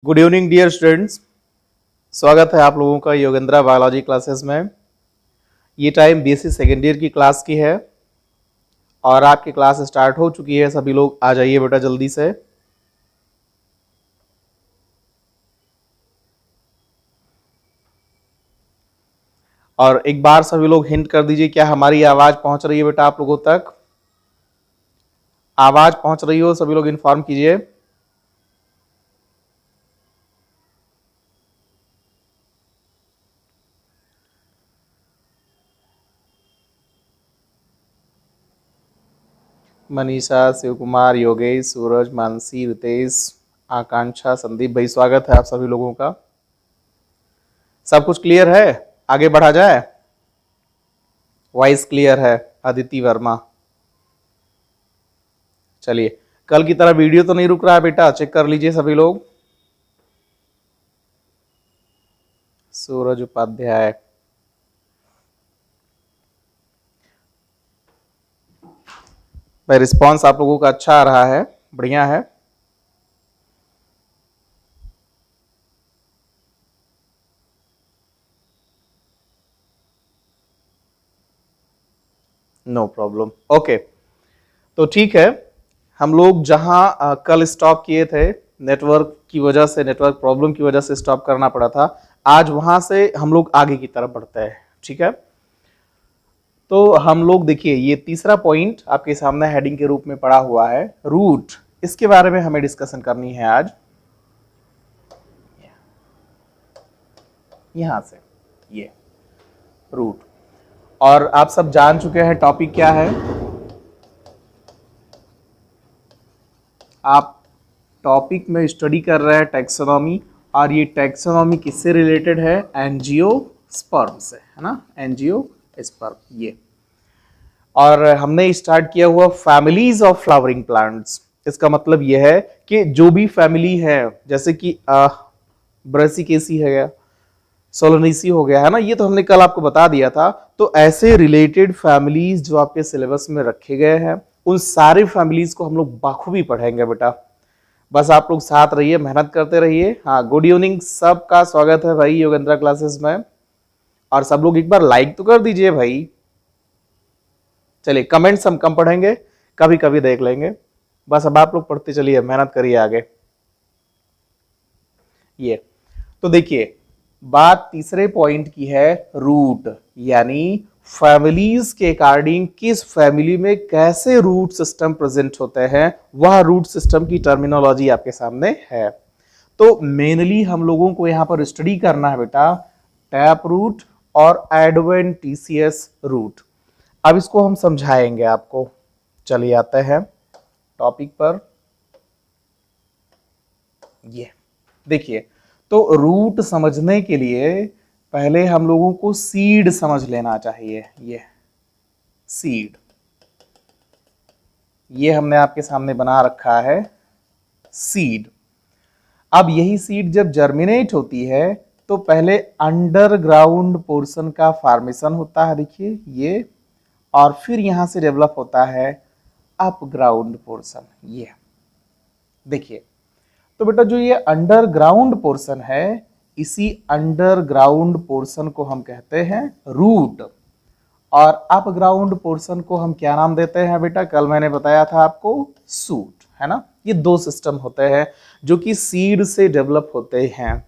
Good evening dear students. स्वागत है आप लोगों का योगेंद्रा बायोलॉजी क्लासेस में। ये टाइम बीएससी सेकेंड ईयर की क्लास की है और आपकी क्लास स्टार्ट हो चुकी है। सभी लोग आ जाइए बेटा जल्दी से। और एक बार सभी लोग हिंट कर दीजिए, क्या हमारी आवाज पहुंच रही है बेटा आप लोगों तक? आवाज पहुंच रही हो सभी लोग इन्फॉर्म कीजिए। मनीषा, शिव कुमार, योगेश, सूरज, मानसी, रितेश, आकांक्षा, संदीप भाई, स्वागत है आप सभी लोगों का। सब कुछ क्लियर है? आगे बढ़ा जाए। वॉइस क्लियर है? अदिति वर्मा, चलिए। कल की तरह वीडियो तो नहीं रुक रहा है बेटा, चेक कर लीजिए सभी लोग। सूरज उपाध्याय, भाई रिस्पांस आप लोगों का अच्छा आ रहा है, बढ़िया है। No problem, okay. तो ठीक है, हम लोग जहां कल स्टॉप किए थे, नेटवर्क की वजह से, नेटवर्क प्रॉब्लम की वजह से स्टॉप करना पड़ा था, आज वहां से हम लोग आगे की तरफ बढ़ते हैं। ठीक है, तो हम लोग देखिए, ये तीसरा पॉइंट आपके सामने हेडिंग के रूप में पड़ा हुआ है, रूट। इसके बारे में हमें डिस्कशन करनी है आज। यहां से ये रूट, और आप सब जान चुके हैं टॉपिक क्या है। आप टॉपिक में स्टडी कर रहे हैं टैक्सोनॉमी, और ये टैक्सोनॉमी किससे रिलेटेड है? एंजियोस्पर्म से, है ना, एंजियोस्पर्म ये। और हमने स्टार्ट किया हुआ फैमिलीज ऑफ फ्लावरिंग प्लांट्स। इसका मतलब यह है कि जो भी फैमिली है, जैसे कि ब्रेसिकेसी है गया, सोलोनेसी हो गया, है ना, ये तो हमने कल आपको बता दिया था। तो ऐसे रिलेटेड फैमिलीज जो आपके सिलेबस में रखे गए हैं, उन सारे फैमिलीज को हम लोग बाखूबी पढ़ेंगे बेटा। बस आप लोग साथ रहिए, मेहनत करते रहिए। हाँ, गुड इवनिंग, सबका स्वागत है भाई योगेंद्रा क्लासेस में। और सब लोग एक बार लाइक तो कर दीजिए भाई। चलिए, कमेंट्स हम कम पढ़ेंगे, कभी कभी देख लेंगे। बस अब आप लोग पढ़ते चलिए, मेहनत करिए आगे। ये तो देखिए, बात तीसरे पॉइंट की है, रूट, यानी फैमिलीज के अकॉर्डिंग किस फैमिली में कैसे रूट सिस्टम प्रेजेंट होते हैं, वह रूट सिस्टम की टर्मिनोलॉजी आपके सामने है। तो मेनली हम लोगों को यहां पर स्टडी करना है बेटा टैप रूट और एडवेंटिशियस रूट। अब इसको हम समझाएंगे आपको। चलिए आते हैं टॉपिक पर। ये देखिए, तो रूट समझने के लिए पहले हम लोगों को सीड समझ लेना चाहिए। ये सीड, ये हमने आपके सामने बना रखा है सीड। अब यही सीड जब जर्मिनेट होती है तो पहले अंडरग्राउंड पोर्शन का फॉर्मेशन होता है, देखिए ये, और फिर यहां से डेवलप होता है अपग्राउंड पोर्शन। ये देखिए, तो बेटा जो ये अंडरग्राउंड पोर्शन है, इसी अंडरग्राउंड पोर्शन को हम कहते हैं रूट, और अपग्राउंड पोर्शन को हम क्या नाम देते हैं बेटा? कल मैंने बताया था आपको, सूट, है ना। ये दो सिस्टम होते हैं जो कि सीड से डेवलप होते हैं।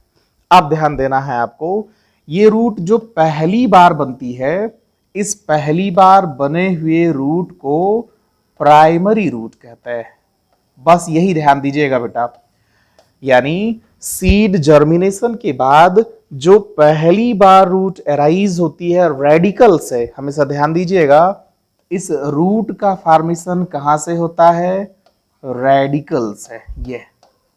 अब ध्यान देना है आपको, ये रूट जो पहली बार बनती है, इस पहली बार बने हुए रूट को प्राइमरी रूट कहते हैं। बस यही ध्यान दीजिएगा बेटा, यानी सीड जर्मिनेशन के बाद जो पहली बार रूट एराइज होती है रेडिकल से, हमेशा ध्यान दीजिएगा, इस रूट का फॉर्मेशन कहां से होता है? रेडिकल से। ये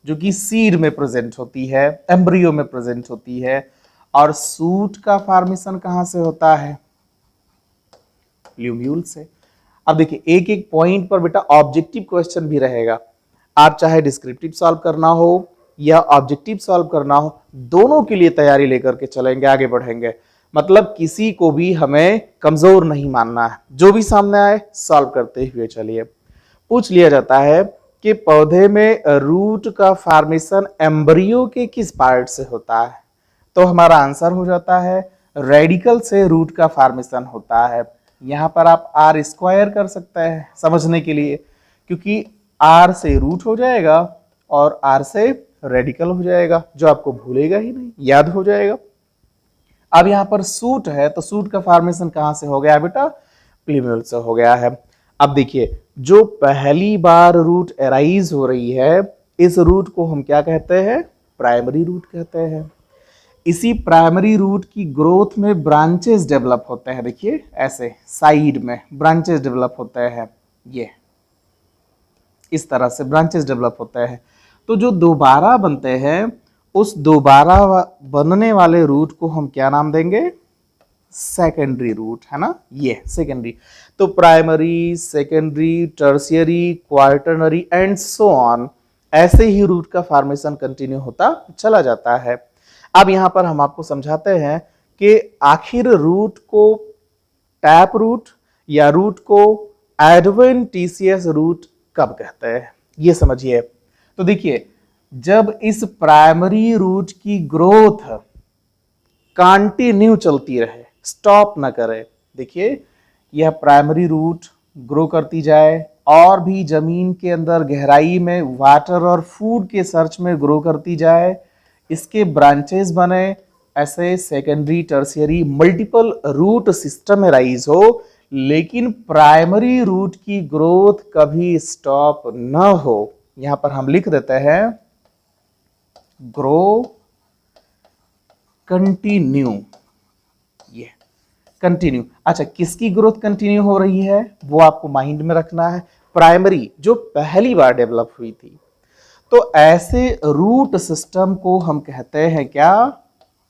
जो कि सीड में प्रेजेंट होती है, एम्ब्रियो में प्रेजेंट होती है। और सूट का फॉर्मेशन कहां से होता है? ल्यूम्यूल से। अब देखिए, एक एक पॉइंट पर बेटा ऑब्जेक्टिव क्वेश्चन भी रहेगा। आप चाहे डिस्क्रिप्टिव सॉल्व करना हो या ऑब्जेक्टिव सॉल्व करना हो, दोनों के लिए तैयारी लेकर के चलेंगे, आगे बढ़ेंगे। मतलब किसी को भी हमें कमजोर नहीं मानना है, जो भी सामने आए सॉल्व करते हुए चलिए। पूछ लिया जाता है कि पौधे में रूट का फॉर्मेशन एम्ब्रियो के किस पार्ट से होता है, तो हमारा आंसर हो जाता है रेडिकल से रूट का फॉर्मेशन होता है। यहां पर आप आर स्क्वायर कर सकते हैं समझने के लिए, क्योंकि आर से रूट हो जाएगा और आर से रेडिकल हो जाएगा, जो आपको भूलेगा ही नहीं, याद हो जाएगा। अब यहां पर सूट है, तो सूट का फॉर्मेशन कहां से हो गया बेटा, प्लीम्यूल से हो गया है। अब देखिए, जो पहली बार रूट एराइज हो रही है, इस रूट को हम क्या कहते हैं, प्राइमरी रूट कहते हैं। इसी प्राइमरी रूट की ग्रोथ में ब्रांचेस डेवलप होते हैं। देखिए ऐसे साइड में ब्रांचेस डेवलप होते हैं, ये इस तरह से ब्रांचेस डेवलप होते हैं। तो जो दोबारा बनते हैं, उस दोबारा बनने वाले रूट को हम क्या नाम देंगे, सेकेंडरी रूट, है ना, ये सेकेंडरी। तो primary, secondary, tertiary, quaternary and so on, ऐसे ही रूट का फॉर्मेशन कंटिन्यू होता चला जाता है। अब यहां पर हम आपको समझाते हैं कि आखिर रूट को टैप रूट या रूट को एडवेंटिशियस रूट कब कहते हैं, ये समझिए। तो देखिए, जब इस प्राइमरी रूट की ग्रोथ कंटिन्यू चलती रहे, स्टॉप ना करे। देखिए, यह प्राइमरी रूट ग्रो करती जाए और भी जमीन के अंदर गहराई में वाटर और फूड के सर्च में ग्रो करती जाए, इसके ब्रांचेस बने, ऐसे secondary, tertiary, multiple root system rise हो, लेकिन प्राइमरी रूट की ग्रोथ कभी स्टॉप न हो। यहां पर हम लिख देते हैं ग्रो कंटिन्यू, ये कंटिन्यू। अच्छा, किसकी ग्रोथ कंटिन्यू हो रही है वो आपको माइंड में रखना है, प्राइमरी जो पहली बार डेवलप हुई थी। तो ऐसे रूट सिस्टम को हम कहते हैं क्या,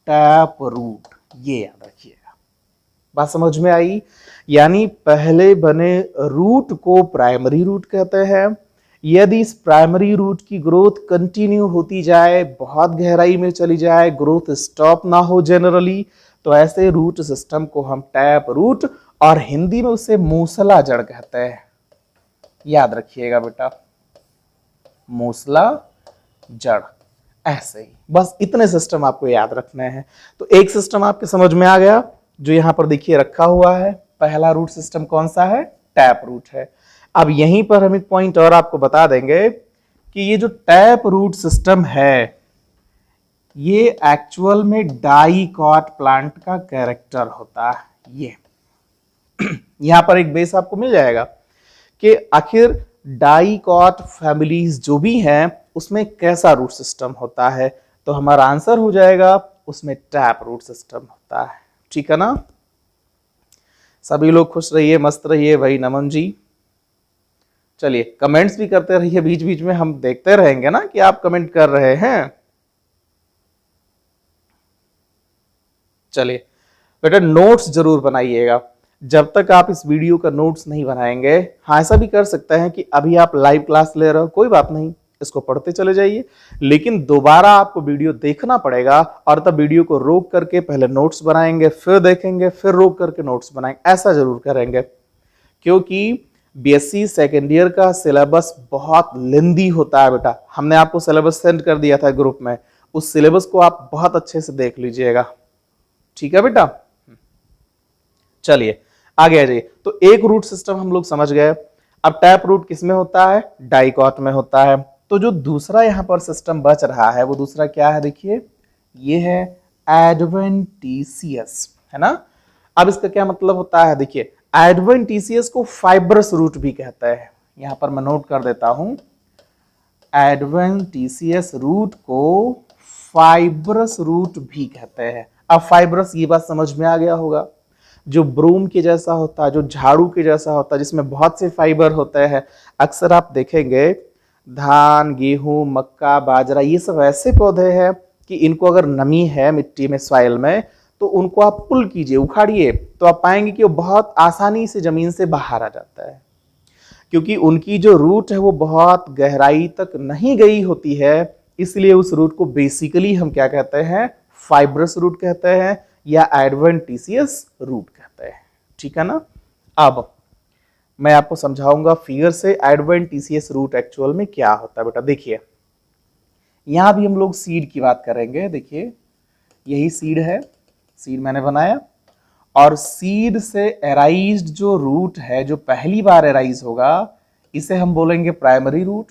टैप रूट, ये याद रखिएगा। बात समझ में आई, यानी पहले बने रूट को प्राइमरी रूट कहते हैं। यदि इस प्राइमरी रूट की ग्रोथ कंटिन्यू होती जाए, बहुत गहराई में चली जाए, ग्रोथ स्टॉप ना हो जनरली, तो ऐसे रूट सिस्टम को हम टैप रूट और हिंदी में उसे मूसला जड़ कहते हैं। याद रखिएगा बेटा, मूसला जड़, ऐसे ही। बस इतने सिस्टम आपको याद रखने हैं। तो एक सिस्टम आपके समझ में आ गया, जो यहां पर देखिए रखा हुआ है। पहला रूट सिस्टम कौन सा है, टैप रूट है। अब यहीं पर हम एक पॉइंट और आपको बता देंगे कि ये जो टैप रूट सिस्टम है, ये एक्चुअल में डाइकॉट प्लांट का कैरेक्टर होता है। ये यहां पर एक बेस आपको मिल जाएगा कि आखिर डाइकॉट फैमिलीज जो भी हैं उसमें कैसा रूट सिस्टम होता है। तो हमारा आंसर हो जाएगा उसमें टैप रूट सिस्टम होता है। ठीक है ना, सभी लोग खुश रहिए, मस्त रहिए भाई नमन जी। चलिए कमेंट्स भी करते रहिए, बीच बीच में हम देखते रहेंगे ना कि आप कमेंट कर रहे हैं। चलिए बेटा, नोट्स जरूर बनाइएगा। जब तक आप इस वीडियो का नोट्स नहीं बनाएंगे, हाँ ऐसा भी कर सकते हैं कि अभी आप लाइव क्लास ले रहे हो, कोई बात नहीं, इसको पढ़ते चले जाइए, लेकिन दोबारा आपको वीडियो देखना पड़ेगा और तब वीडियो को रोक करके पहले नोट्स बनाएंगे, फिर देखेंगे, फिर रोक करके नोट्स बनाएंगे, ऐसा जरूर करेंगे। क्योंकि बीएससी सेकेंड ईयर का सिलेबस बहुत लेंदी होता है बेटा। हमने आपको सिलेबस सेंड कर दिया था ग्रुप में, उस सिलेबस को आप बहुत अच्छे से देख लीजिएगा। ठीक है बेटा, चलिए आगे आ जाइए। तो एक रूट सिस्टम हम लोग समझ गए। अब टैप रूट किस में होता है, डाइकॉट में होता है। तो जो दूसरा यहां पर सिस्टम बच रहा है, वो दूसरा क्या है, देखिए ये है एडवेंटिशियस, है ना। अब इसका क्या मतलब होता है, देखिए एडवेंटिशियस को फाइब्रस रूट भी कहता है। यहां पर मैं नोट कर देता हूं, एडवेंटिशियस रूट को फाइब्रस रूट भी कहते हैं। अब फाइब्रस, ये बात समझ में आ गया होगा, जो ब्रूम के जैसा होता है, जो झाड़ू के जैसा होता है, जिसमें बहुत से फाइबर होते हैं। अक्सर आप देखेंगे धान, गेहूं, मक्का, बाजरा, ये सब ऐसे पौधे हैं कि इनको अगर नमी है मिट्टी में, सॉइल में, तो उनको आप पुल कीजिए, उखाड़िए, तो आप पाएंगे कि वो बहुत आसानी से जमीन से बाहर आ जाता है, क्योंकि उनकी जो रूट है वो बहुत गहराई तक नहीं गई होती है। इसलिए उस रूट को बेसिकली हम क्या कहते हैं, फाइब्रस रूट कहते हैं या एडवेंटिशियस रूट कहते हैं। ठीक है ना। अब मैं आपको समझाऊंगा फिगर से एडवेंटिशियस रूट एक्चुअल में क्या होता है। बेटा देखिए, यहां भी हम लोग सीड की बात करेंगे। देखिए यही सीड है, सीड मैंने बनाया, और सीड से एराइज्ड जो रूट है, जो पहली बार एराइज होगा, इसे हम बोलेंगे प्राइमरी रूट,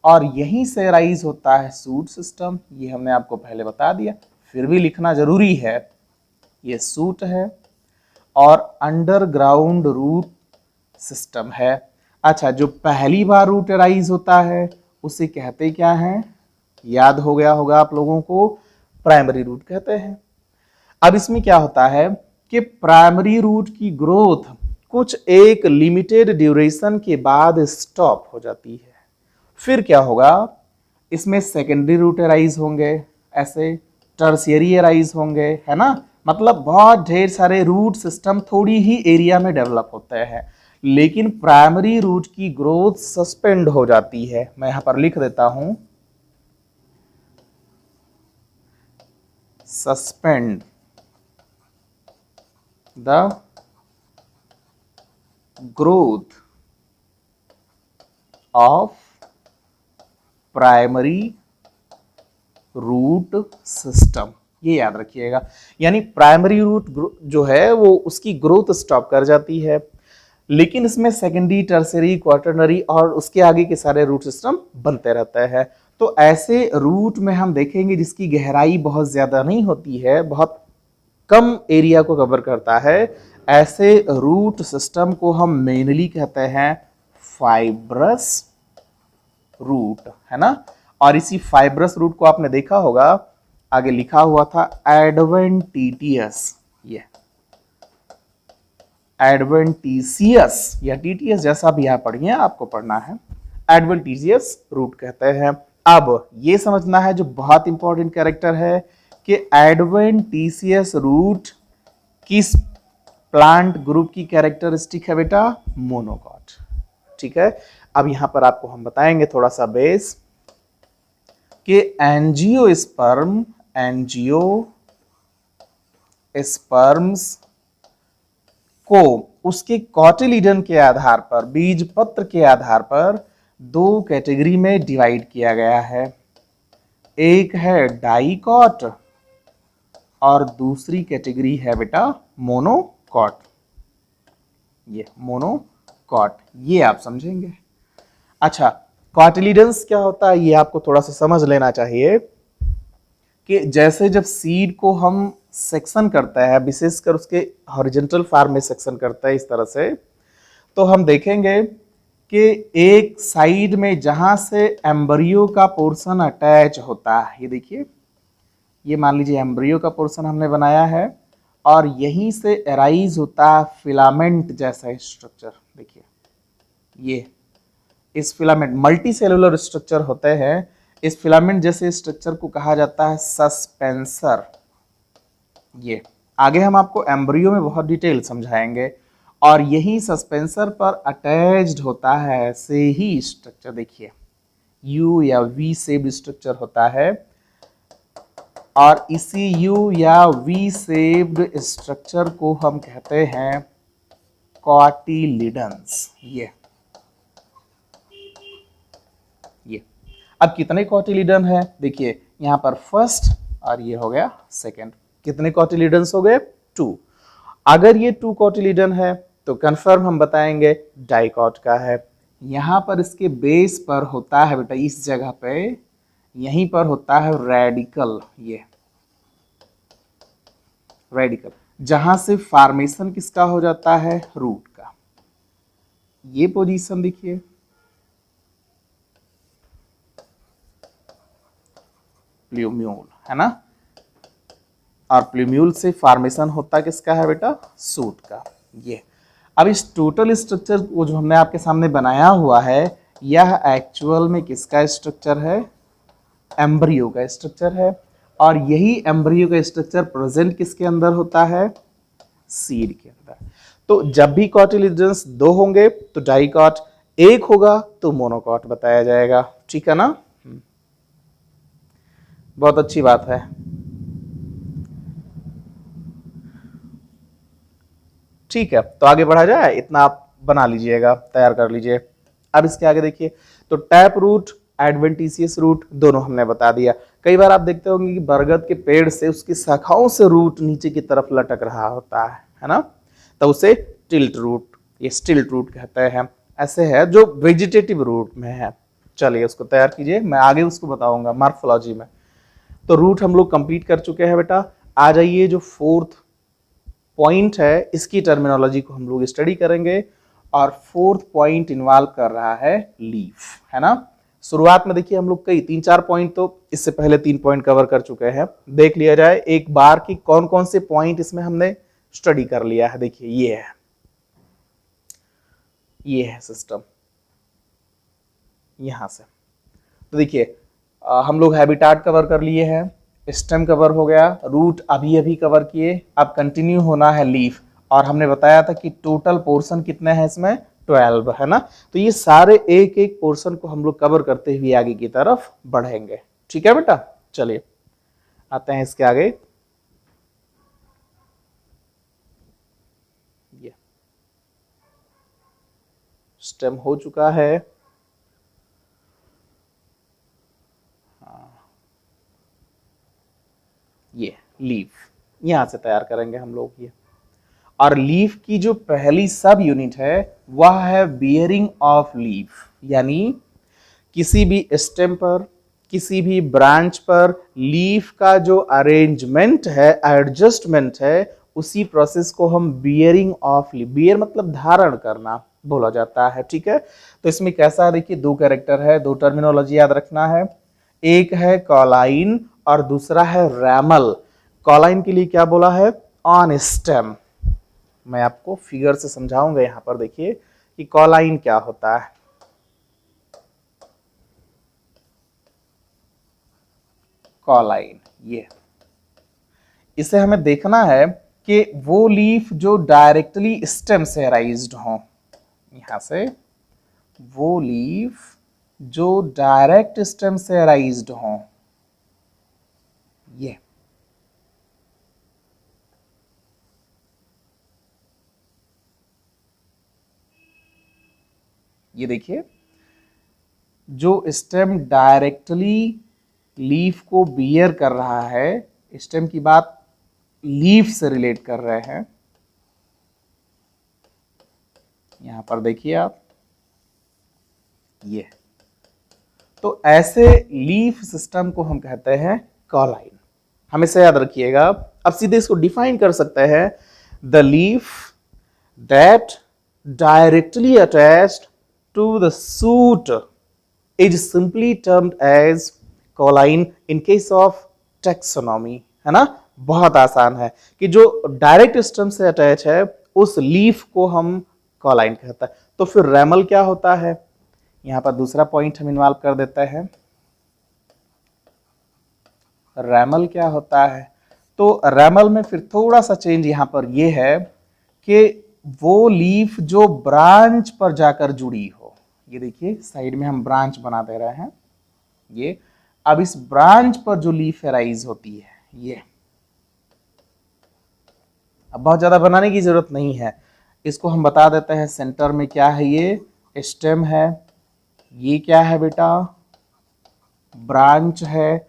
और यहीं से एराइज होता है शूट सिस्टम। ये हमने आपको पहले बता दिया, फिर भी लिखना जरूरी है। ये शूट है और अंडरग्राउंड रूट सिस्टम है। अच्छा, जो पहली बार रूट एराइज होता है उसे कहते क्या है, याद हो गया होगा आप लोगों को, प्राइमरी रूट कहते हैं। अब इसमें क्या होता है कि प्राइमरी रूट की ग्रोथ कुछ एक लिमिटेड ड्यूरेशन के बाद स्टॉप हो जाती है। फिर क्या होगा, इसमें सेकेंडरी रूट एराइज होंगे, ऐसे टर्शियरी एराइज होंगे, है ना। मतलब बहुत ढेर सारे रूट सिस्टम थोड़ी ही एरिया में डेवलप होते हैं, लेकिन प्राइमरी रूट की ग्रोथ सस्पेंड हो जाती है। मैं यहां पर लिख देता हूं, suspend the growth of primary root system, ये याद रखिएगा। यानी प्राइमरी रूट जो है वो उसकी ग्रोथ स्टॉप कर जाती है, लेकिन इसमें सेकेंडरी, टर्सरी, क्वार्टरनरी और उसके आगे के सारे रूट सिस्टम बनते रहते हैं। तो ऐसे रूट में हम देखेंगे जिसकी गहराई बहुत ज्यादा नहीं होती है, बहुत कम एरिया को कवर करता है, ऐसे रूट सिस्टम को हम मेनली कहते हैं फाइब्रस रूट, है ना। और इसी फाइब्रस रूट को आपने देखा होगा, आगे लिखा हुआ था एडवेंटिशियस, ये एडवेंटिशियस या टीटीएस, जैसा भी आप पढ़िए, आपको पढ़ना है, एडवेंटिशियस रूट कहते हैं। अब ये समझना है जो बहुत इंपॉर्टेंट कैरेक्टर है कि एडवेंटिशियस रूट किस प्लांट ग्रुप की कैरेक्टरिस्टिक है बेटा, मोनोकॉट। ठीक है, अब यहां पर आपको हम बताएंगे थोड़ा सा बेस कि एंजियोस्पर्म्स को उसके कॉटिलिडन के आधार पर, बीज पत्र के आधार पर दो कैटेगरी में डिवाइड किया गया है। एक है डाइकॉट और दूसरी कैटेगरी है बेटा मोनोकॉट। ये मोनोकॉट, ये आप समझेंगे। अच्छा, कॉटिलिडन्स क्या होता है ये आपको थोड़ा सा समझ लेना चाहिए कि जैसे जब सीड को हम सेक्शन करता है, विशेषकर उसके हॉरिजॉन्टल फॉर्म में सेक्शन करता है इस तरह से, तो हम देखेंगे कि एक साइड में जहां से एम्ब्रियो का पोर्शन अटैच होता है, ये देखिए, ये मान लीजिए एम्ब्रियो का पोर्शन हमने बनाया है, और यहीं से एराइज होता है फिलामेंट जैसा स्ट्रक्चर। देखिए ये इस फिलामेंट, मल्टी सेलुलर स्ट्रक्चर होते हैं, इस फिलामेंट जैसे स्ट्रक्चर को कहा जाता है सस्पेंसर। ये आगे हम आपको एम्ब्रियो में बहुत डिटेल समझाएंगे। और यही सस्पेंसर पर अटैच्ड होता है ऐसे ही स्ट्रक्चर, देखिए यू या वी शेप्ड स्ट्रक्चर होता है, और इसी यू या वी शेप्ड स्ट्रक्चर को हम कहते हैं कॉटिलिडन्स। ये अब कितने कॉटिलिडन है, देखिए यहां पर फर्स्ट और ये हो गया सेकंड, कितने कॉटिलिडन्स हो गए, 2। अगर ये 2 कॉटिलिडन है तो कंफर्म हम बताएंगे डाइकॉट का है। यहां पर इसके बेस पर होता है बेटा, इस जगह पे यहीं पर होता है रेडिकल, ये रेडिकल, जहां से फॉर्मेशन किसका हो जाता है, रूट का। ये पोजीशन देखिए, प्ल्यूम्यूल, है ना, और प्ल्यूम्यूल से फॉर्मेशन होता किसका है बेटा, सूट का। ये अब इस टोटल स्ट्रक्चर को जो हमने आपके सामने बनाया हुआ है, यह एक्चुअल में किसका स्ट्रक्चर है, एम्ब्रियो का स्ट्रक्चर है। और यही एम्ब्रियो का स्ट्रक्चर प्रेजेंट किसके अंदर होता है, सीड के अंदर। तो जब भी कॉटिलिडन्स 2 होंगे तो डाइकॉट, 1 होगा तो मोनोकॉट बताया जाएगा। ठीक है ना, बहुत अच्छी बात है। ठीक है, तो आगे बढ़ा जाए, इतना आप बना लीजिएगा, तैयार कर लीजिए। अब इसके आगे देखिए, तो टैप रूट, एडवेंटिशियस रूट दोनों हमने बता दिया। कई बार आप देखते होंगे कि बरगद के पेड़ से उसकी शाखाओं से रूट नीचे की तरफ लटक रहा होता है ना, तो उसे टिल्ट रूट, ये स्टिल्ट रूट कहते हैं। ऐसे है जो वेजिटेटिव रूट में है। चलिए उसको तैयार कीजिए, मैं आगे उसको बताऊंगा मॉर्फोलॉजी में। तो रूट हम लोग कंप्लीट कर चुके हैं बेटा। आ जाइए, जो फोर्थ पॉइंट है इसकी टर्मिनोलॉजी को हम लोग स्टडी करेंगे, और फोर्थ पॉइंट इन्वॉल्व कर रहा है लीफ, है ना। शुरुआत में देखिए हम लोग कई 3-4 पॉइंट, तो इससे पहले 3 पॉइंट कवर कर चुके हैं। देख लिया जाए एक बार कि कौन कौन से पॉइंट इसमें हमने स्टडी कर लिया है। देखिए ये है सिस्टम यहां से। तो देखिए हम लोग हैबिटाट कवर कर लिए हैं, स्टेम कवर हो गया, रूट अभी अभी कवर किए, अब कंटिन्यू होना है लीफ। और हमने बताया था कि टोटल पोर्शन कितने हैं इसमें, 12 है ना। तो ये सारे एक एक पोर्शन को हम लोग कवर करते हुए आगे की तरफ बढ़ेंगे। ठीक है बेटा, चलिए आते हैं इसके आगे। ये स्टेम हो चुका है, ये लीफ यहां से तैयार करेंगे हम लोग ये। और लीफ की जो पहली सब यूनिट है वह है बियरिंग ऑफ लीफ, यानी किसी भी स्टेम पर, किसी भी ब्रांच पर लीफ का जो अरेंजमेंट है, एडजस्टमेंट है, उसी प्रोसेस को हम बियरिंग ऑफ लीफ, बियर मतलब धारण करना बोला जाता है। ठीक है, तो इसमें कैसा है देखिए, 2 कैरेक्टर है, 2 टर्मिनोलॉजी याद रखना है। एक है कॉलाइन और दूसरा है रैमल। कॉलाइन के लिए क्या बोला है, ऑन स्टेम। मैं आपको फिगर से समझाऊंगा यहां पर। देखिए कि कॉलाइन क्या होता है। कॉलाइन ये, इसे हमें देखना है कि वो लीफ जो डायरेक्टली स्टेम से राइज्ड हो, यहां से वो लीफ जो डायरेक्ट स्टेम से राइज्ड हो, ये देखिए, जो स्टेम डायरेक्टली लीफ को बियर कर रहा है, स्टेम की बात लीफ से रिलेट कर रहे हैं, यहां पर देखिए आप ये। तो ऐसे लीफ सिस्टम को हम कहते हैं कॉलाइन, हमेशा याद रखिएगा। अब सीधे इसको डिफाइन कर सकते हैं, the leaf that directly attached to the shoot is simply termed as कॉलाइन in case of taxonomy, है ना। बहुत आसान है कि जो डायरेक्ट स्टेम से अटैच है उस लीफ को हम कॉलाइन कहता है। तो फिर रैमल क्या होता है, यहां पर दूसरा पॉइंट हम इन्वॉल्व कर देते हैं। रैमल क्या होता है, तो रैमल में फिर थोड़ा सा चेंज यहां पर यह है कि वो लीफ जो ब्रांच पर जाकर जुड़ी हो, ये देखिए साइड में हम ब्रांच बना दे रहे हैं ये। अब इस ब्रांच पर जो लीफ राइज होती है ये, अब बहुत ज्यादा बनाने की जरूरत नहीं है, इसको हम बता देते हैं। सेंटर में क्या है, ये स्टेम है, ये क्या है बेटा, ब्रांच है,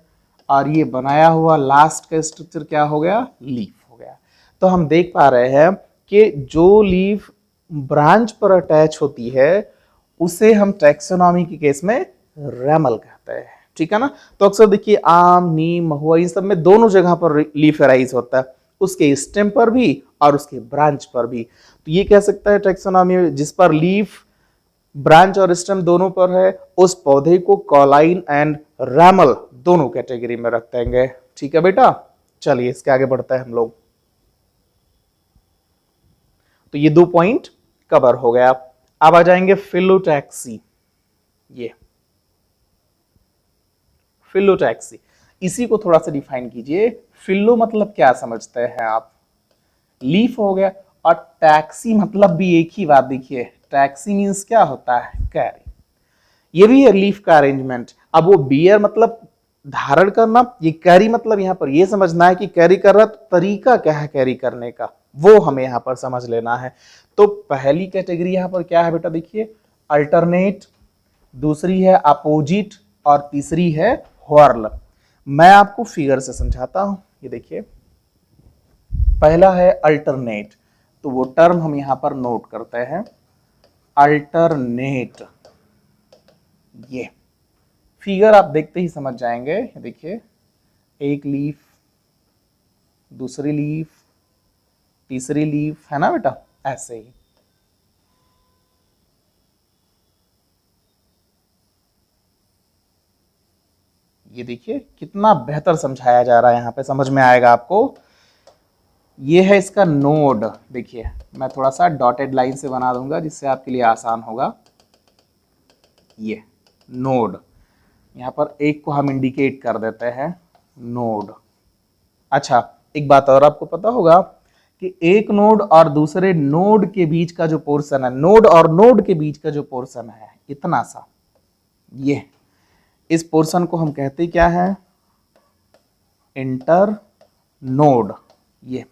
और ये बनाया हुआ लास्ट का स्ट्रक्चर क्या हो गया, लीफ हो गया। तो हम देख पा रहे हैं कि जो लीफ ब्रांच पर अटैच होती है उसे हम टैक्सोनॉमी के केस में रैमल कहते हैं। ठीक है ना। तो अक्सर देखिए आम, नीम, महुआ, इन सब में दोनों जगह पर लीफ राइज होता है, उसके स्टेम पर भी और उसके ब्रांच पर भी। तो ये कह सकता है टैक्सोनॉमी में जिस पर लीफ, ब्रांच और स्टेम दोनों पर है, उस पौधे को कॉलाइन एंड रैमल दोनों कैटेगरी में रख देंगे। ठीक है बेटा, चलिए इसके आगे बढ़ते हैं हम लोग। तो ये 2 पॉइंट कवर हो गया। अब आ जाएंगे फिलोटैक्सी। ये फिलोटैक्सी, इसी को थोड़ा सा डिफाइन कीजिए। फिलो मतलब क्या समझते हैं आप, लीफ हो गया, और टैक्सी मतलब भी एक ही बात। देखिए टैक्सी मीन्स क्या होता है, कैरी। ये भी है लीफ का अरेंजमेंट। अब वो बियर मतलब धारण करना, ये कैरी मतलब यहां पर ये समझना है कि कैरी कर रहा, तो तरीका क्या है कैरी करने का, वो हमें यहाँ पर समझ लेना है। तो पहली कैटेगरी यहाँ पर क्या है बेटा, देखिए अल्टरनेट, दूसरी है अपोजिट और तीसरी है व्हर्ल। मैं आपको फिगर से समझाता हूं। ये देखिए पहला है अल्टरनेट, तो वो टर्म हम यहां पर नोट करते हैं, अल्टरनेट। ये फिगर आप देखते ही समझ जाएंगे। देखिए एक लीफ, दूसरी लीफ, तीसरी लीफ, है ना बेटा, ऐसे ही। ये देखिए कितना बेहतर समझाया जा रहा है, यहां पे समझ में आएगा आपको। ये है इसका नोड। देखिए मैं थोड़ा सा डॉटेड लाइन से बना दूंगा जिससे आपके लिए आसान होगा। ये नोड, यहाँ पर एक को हम इंडिकेट कर देते हैं, नोड। अच्छा एक बात और आपको पता होगा कि एक नोड और दूसरे नोड के बीच का जो पोर्शन है, नोड और नोड के बीच का जो पोर्शन है इतना सा, ये इस पोर्शन को हम कहते क्या है, इंटर नोड। ये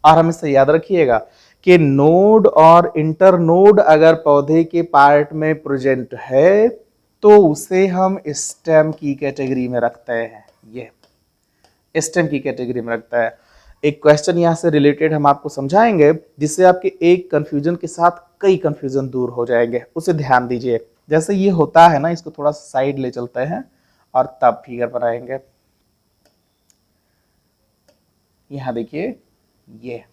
और हमें याद रखिएगा कि नोड और इंटर नोड अगर पौधे के पार्ट में प्रेजेंट है तो उसे हम स्टेम की कैटेगरी में रखते हैं। ये स्टेम की कैटेगरी में रखता है। एक क्वेश्चन यहां से रिलेटेड हम आपको समझाएंगे जिससे आपके एक कंफ्यूजन के साथ कई कंफ्यूजन दूर हो जाएंगे, उसे ध्यान दीजिए। जैसे ये होता है ना, इसको थोड़ा साइड ले चलते हैं और तब फिगर बनाएंगे। यहां देखिए ये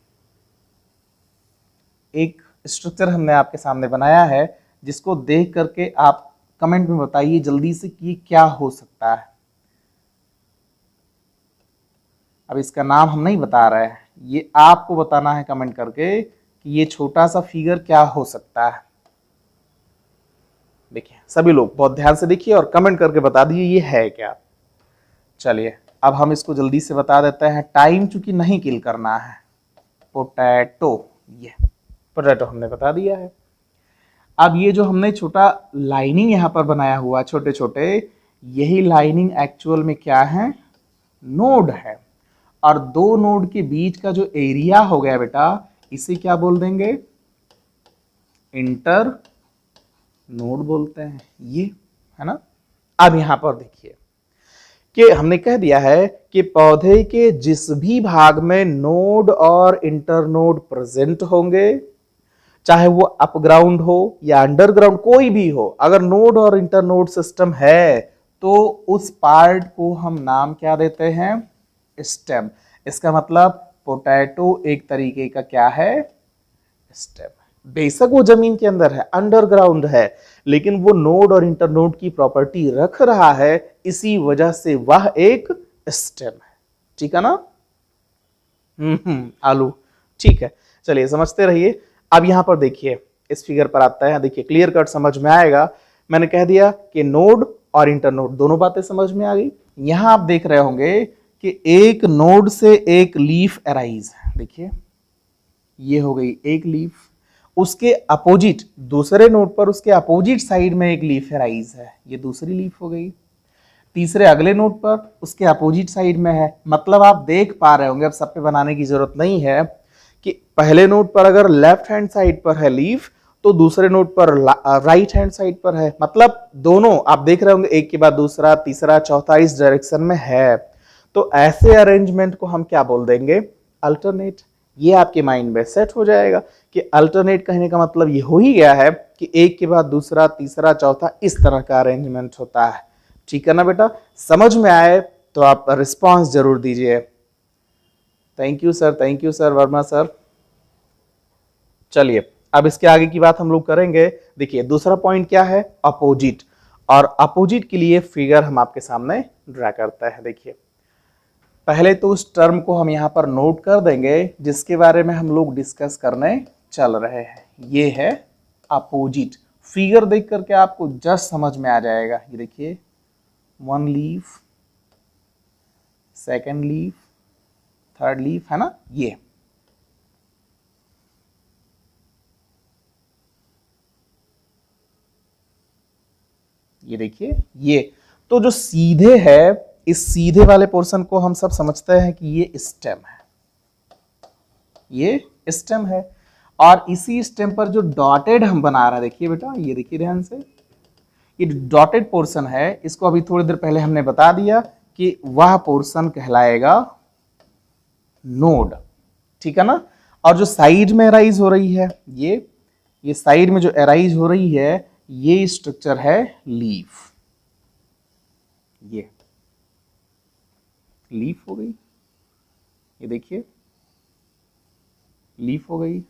एक स्ट्रक्चर हमने आपके सामने बनाया है जिसको देख करके आप कमेंट में बताइए जल्दी से कि क्या हो सकता है। अब इसका नाम हम नहीं बता रहे हैं, ये आपको बताना है कमेंट करके कि ये छोटा सा फिगर क्या हो सकता है। देखिए सभी लोग बहुत ध्यान से देखिए और कमेंट करके बता दीजिए ये है क्या। चलिए अब हम इसको जल्दी से बता देते हैं, टाइम चूंकि नहीं किल करना है। पोटैटो, ये पोटैटो हमने बता दिया है। अब ये जो हमने छोटा लाइनिंग यहाँ पर बनाया हुआ छोटे छोटे, यही लाइनिंग एक्चुअल में क्या है, नोड है। और दो नोड के बीच का जो एरिया हो गया बेटा, इसे क्या बोल देंगे, इंटर नोड बोलते हैं। ये है ना। अब यहां पर देखिए कि हमने कह दिया है कि पौधे के जिस भी भाग में नोड और इंटरनोड प्रेजेंट होंगे, चाहे वो अपग्राउंड हो या अंडरग्राउंड कोई भी हो, अगर नोड और इंटरनोड सिस्टम है तो उस पार्ट को हम नाम क्या देते हैं, स्टेम। इसका मतलब पोटैटो एक तरीके का क्या है, स्टेम। बेशक वो जमीन के अंदर है, अंडरग्राउंड है, लेकिन वो नोड और इंटरनोड की प्रॉपर्टी रख रहा है, इसी वजह से वह एक स्टेम है। ठीक है ना। आलू, ठीक है। चलिए समझते रहिए। अब यहां पर देखिए इस फिगर पर आता है, देखिए क्लियर कट समझ में आएगा। मैंने कह दिया कि नोड और इंटरनोड दोनों बातें समझ में आ गई। यहां आप देख रहे होंगे कि एक नोड से एक लीफ अराइज, देखिए ये हो गई एक लीफ, उसके अपोजिट दूसरे नोड पर उसके अपोजिट साइड में एक लीफ अराइज है, ये दूसरी लीफ हो गई। तीसरे अगले नोड पर उसके अपोजिट साइड में है। मतलब आप देख पा रहे होंगे, अब सब पे बनाने की जरूरत नहीं है, कि पहले नोड पर अगर लेफ्ट हैंड साइड पर है लीफ तो दूसरे नोड पर राइट हैंड साइड पर है। मतलब दोनों आप देख रहे होंगे, एक के बाद दूसरा, तीसरा, चौथा इस डायरेक्शन में है। तो ऐसे अरेंजमेंट को हम क्या बोल देंगे, अल्टरनेट। ये आपके माइंड में सेट हो जाएगा कि अल्टरनेट कहने का मतलब ये हो ही गया है कि एक के बाद दूसरा, तीसरा, चौथा इस तरह का अरेंजमेंट होता है। ठीक है ना बेटा। समझ में आए तो आप रिस्पॉन्स जरूर दीजिए। Thank you sir, Verma sir. चलिए अब इसके आगे की बात हम लोग करेंगे। देखिए दूसरा पॉइंट क्या है, अपोजिट। और अपोजिट के लिए फिगर हम आपके सामने ड्रा करते हैं। देखिए पहले तो उस टर्म को हम यहां पर नोट कर देंगे जिसके बारे में हम लोग डिस्कस करने चल रहे हैं। ये है अपोजिट। फिगर देख करके आपको जस्ट समझ में आ जाएगा। ये देखिए one leaf, second leaf, third leaf, है ना। ये देखिए ये तो जो सीधे है, इस सीधे वाले पोर्शन को हम सब समझते हैं कि ये स्टेम है। ये स्टेम है। और इसी स्टेम पर जो डॉटेड हम बना रहे हैं, देखिए बेटा, ये देखिए ध्यान से, ये डॉटेड पोर्शन है, इसको अभी थोड़ी देर पहले हमने बता दिया कि वह पोर्शन कहलाएगा नोड, ठीक है ना। और जो साइड में अराइज हो रही है, ये साइड में जो अराइज हो रही है, ये स्ट्रक्चर है लीफ। ये लीफ हो गई, ये देखिए लीफ हो गई।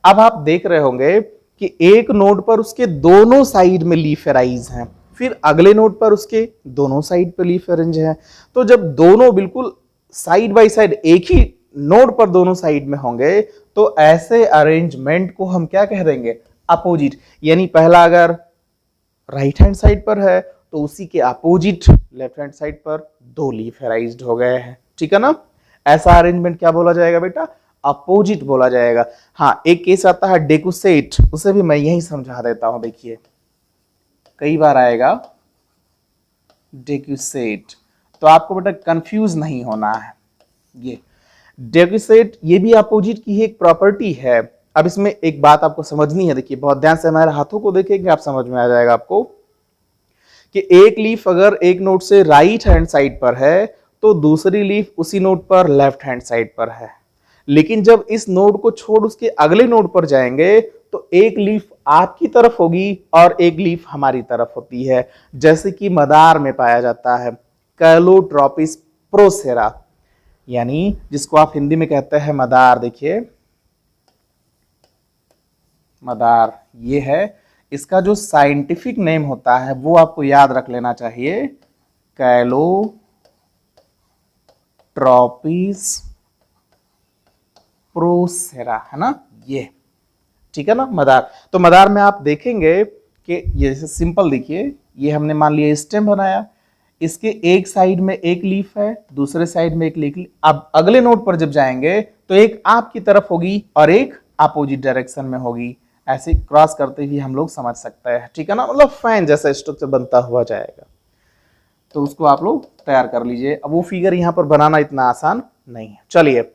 अब आप देख रहे होंगे कि एक नोड पर उसके दोनों साइड में लीफ अराइज हैं, फिर अगले नोड पर उसके दोनों साइड पर लीफ अरेंज हैं। तो जब दोनों बिल्कुल साइड बाय साइड एक ही नोड पर दोनों साइड में होंगे, तो ऐसे अरेंजमेंट को हम क्या कह देंगे, अपोजिट। यानी पहला अगर राइट हैंड साइड पर है तो उसी के अपोजिट लेफ्ट हैंड साइड पर दो लीफ अराइज्ड हो गए हैं, ठीक है ना। ऐसा अरेंजमेंट क्या बोला जाएगा बेटा, अपोजिट बोला जाएगा। हाँ, एक केस आता है डेकुसेट, उसे भी मैं यही समझा देता हूं। देखिए कई बार आएगा डेकुसेट, तो आपको बेटा कंफ्यूज नहीं होना है। ये डेकुसेट ये भी अपोजिट की ही एक प्रॉपर्टी है। अब इसमें एक बात आपको समझनी है, देखिए बहुत ध्यान से हमारे हाथों को देखेंगे, आप समझ में आ जाएगा आपको कि एक लीफ अगर एक नोड से राइट हैंड साइड पर है तो दूसरी लीफ उसी नोड पर लेफ्ट हैंड साइड पर है। लेकिन जब इस नोड को छोड़ उसके अगले नोड पर जाएंगे तो एक लीफ आपकी तरफ होगी और एक लीफ हमारी तरफ होती है, जैसे कि मदार में पाया जाता है, कैलोट्रोपिस प्रोसेरा, यानी जिसको आप हिंदी में कहते हैं मदार। देखिए मदार ये है, इसका जो साइंटिफिक नेम होता है वो आपको याद रख लेना चाहिए, कैलोट्रोपिस प्रोसेरा, है ना, ये ठीक है ना मदार। तो मदार में आप देखेंगे कि ये जैसे सिंपल देखिए, ये हमने मान लिया स्टेम बनाया, इसके एक साइड में एक लीफ है, दूसरे साइड में एक लीफ। अब अगले नोड पर जब जाएंगे तो एक आपकी तरफ होगी और एक अपोजिट डायरेक्शन में होगी, ऐसे क्रॉस करते हुए हम लोग समझ सकते हैं, ठीक है ना। मतलब फैन जैसा स्ट्रक्चर बनता हुआ जाएगा, तो उसको आप लोग तैयार कर लीजिए। अब वो फिगर यहाँ पर बनाना इतना आसान नहीं है। चलिए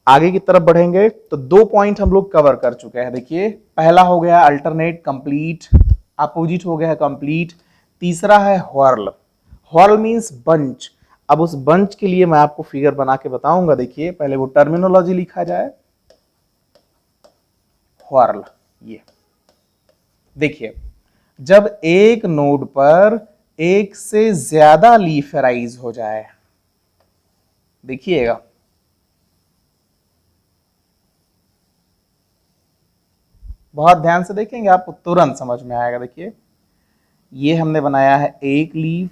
आगे की तरफ बढ़ेंगे तो दो पॉइंट हम लोग कवर कर चुके हैं। देखिए पहला हो गया अल्टरनेट कंप्लीट, अपोजिट हो गया कंप्लीट। तीसरा है व्हर्ल, व्हर्ल मींस बंच। अब उस बंच के लिए मैं आपको फिगर बना के बताऊंगा। देखिए पहले वो टर्मिनोलॉजी लिखा जाए, व्हर्ल। ये देखिए जब एक नोड पर एक से ज्यादा लीफ अराइज हो जाए, देखिएगा बहुत ध्यान से देखेंगे आपको तुरंत समझ में आएगा। देखिए ये हमने बनाया है एक लीफ,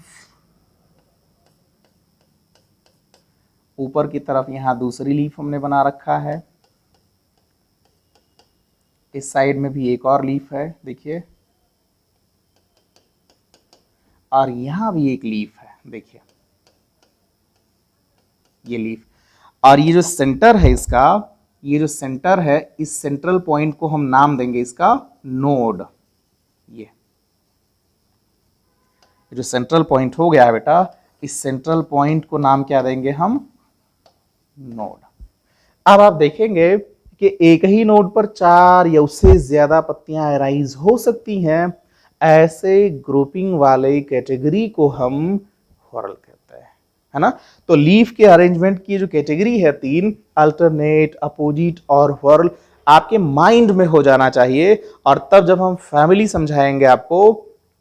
ऊपर की तरफ यहां दूसरी लीफ हमने बना रखा है, इस साइड में भी एक और लीफ है देखिए, और यहां भी एक लीफ है, देखिए ये लीफ। और ये जो सेंटर है इसका, ये जो सेंटर है, इस सेंट्रल पॉइंट को हम नाम देंगे इसका नोड। ये जो सेंट्रल पॉइंट हो गया है बेटा, इस सेंट्रल पॉइंट को नाम क्या देंगे हम, नोड। अब आप देखेंगे कि एक ही नोड पर चार या उससे ज्यादा पत्तियां अराइज हो सकती हैं, ऐसे ग्रुपिंग वाले कैटेगरी को हम व्हर्ल कहते हैं, है ना। तो लीफ के अरेंजमेंट की जो कैटेगरी है तीन, अल्टरनेट, अपोजिट और व्हर्ल, आपके माइंड में हो जाना चाहिए। और तब जब हम फैमिली समझाएंगे आपको,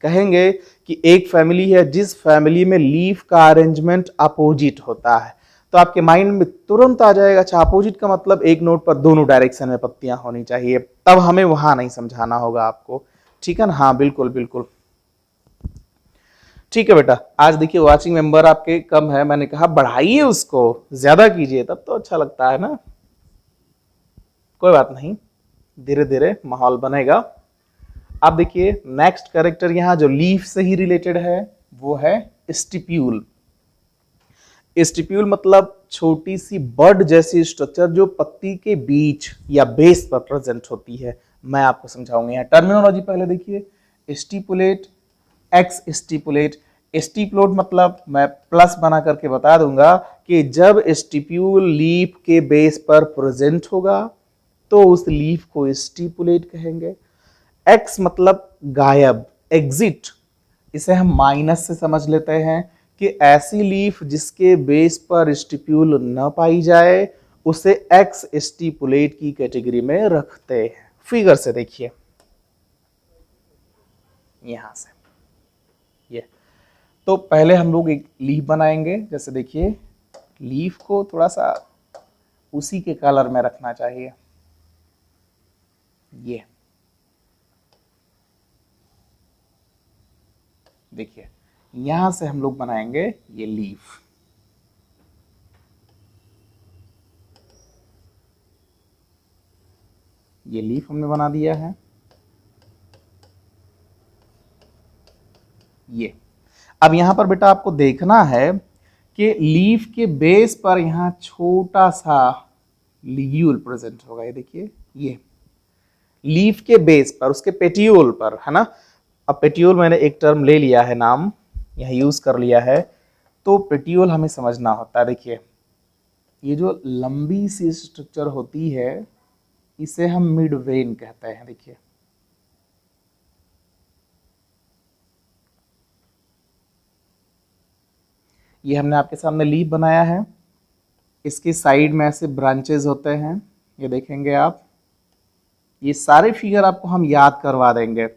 कहेंगे कि एक फैमिली है जिस फैमिली में लीफ का अरेंजमेंट अपोजिट होता है, तो आपके माइंड में तुरंत आ जाएगा अच्छा अपोजिट का मतलब एक नोड पर दोनों डायरेक्शन में पत्तियां होनी चाहिए। तब हमें वहां नहीं समझाना होगा आपको, ठीक है ना। हाँ बिल्कुल बिल्कुल ठीक है बेटा। आज देखिए वाचिंग मेंबर आपके कम है, मैंने कहा बढ़ाइए उसको, ज्यादा कीजिए, तब तो अच्छा लगता है ना। कोई बात नहीं, धीरे धीरे माहौल बनेगा। अब देखिए नेक्स्ट कैरेक्टर यहां जो लीफ से ही रिलेटेड है वो है स्टिप्यूल। स्टिप्यूल मतलब छोटी सी बर्ड जैसी स्ट्रक्चर जो पत्ती के बीच या बेस पर प्रेजेंट होती है। मैं आपको समझाऊंगा। यहाँ टर्मिनोलॉजी पहले देखिए, स्टिपुलेट, एक्स स्टिपुलेट। स्टिपुलेट मतलब मैं प्लस बना करके बता दूंगा कि जब स्टिप्यूल लीफ के बेस पर प्रेजेंट होगा तो उस लीफ को स्टिपुलेट कहेंगे। एक्स मतलब गायब, एग्जिट, इसे हम माइनस से समझ लेते हैं कि ऐसी लीफ जिसके बेस पर स्टिप्यूल न पाई जाए उसे एक्स स्टिपुलेट की कैटेगरी में रखते हैं। फिगर से देखिए, यहां से ये, तो पहले हम लोग एक लीफ बनाएंगे। जैसे देखिए, लीफ को थोड़ा सा उसी के कलर में रखना चाहिए। ये देखिए, यहां से हम लोग बनाएंगे ये लीफ। ये लीफ हमने बना दिया है। ये अब यहां पर बेटा आपको देखना है कि लीफ के बेस पर यहां छोटा सा लिग्यूल प्रेजेंट होगा। ये देखिए, ये लीफ के बेस पर, उसके पेटियोल पर, है ना। अब पेटियोल मैंने एक टर्म ले लिया है, नाम यहां यूज कर लिया है, तो पेटियोल हमें समझना होता है। देखिए, ये जो लंबी सी स्ट्रक्चर होती है इसे हम मिड वेन कहते हैं। देखिए, ये हमने आपके सामने लीफ बनाया है, इसके साइड में ऐसे ब्रांचेस होते हैं, ये देखेंगे आप। ये सारे फिगर आपको हम याद करवा देंगे,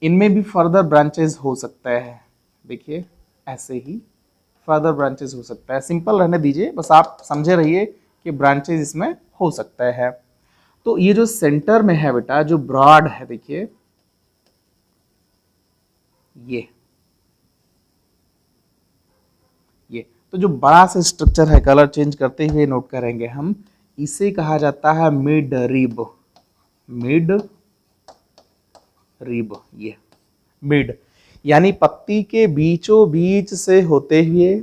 इनमें भी फर्दर ब्रांचेस हो सकते हैं। देखिए, ऐसे ही फर्दर ब्रांचेस हो सकता है, सिंपल रहने दीजिए, बस आप समझे रहिए कि ब्रांचेस इसमें हो सकते हैं। तो ये जो सेंटर में है बेटा, जो ब्रॉड है, देखिए ये तो जो बड़ा सा स्ट्रक्चर है, कलर चेंज करते हुए नोट करेंगे हम, इसे कहा जाता है मिड रिब। मिड रिब, ये मिड यानी पत्ती के बीचों बीच से होते हुए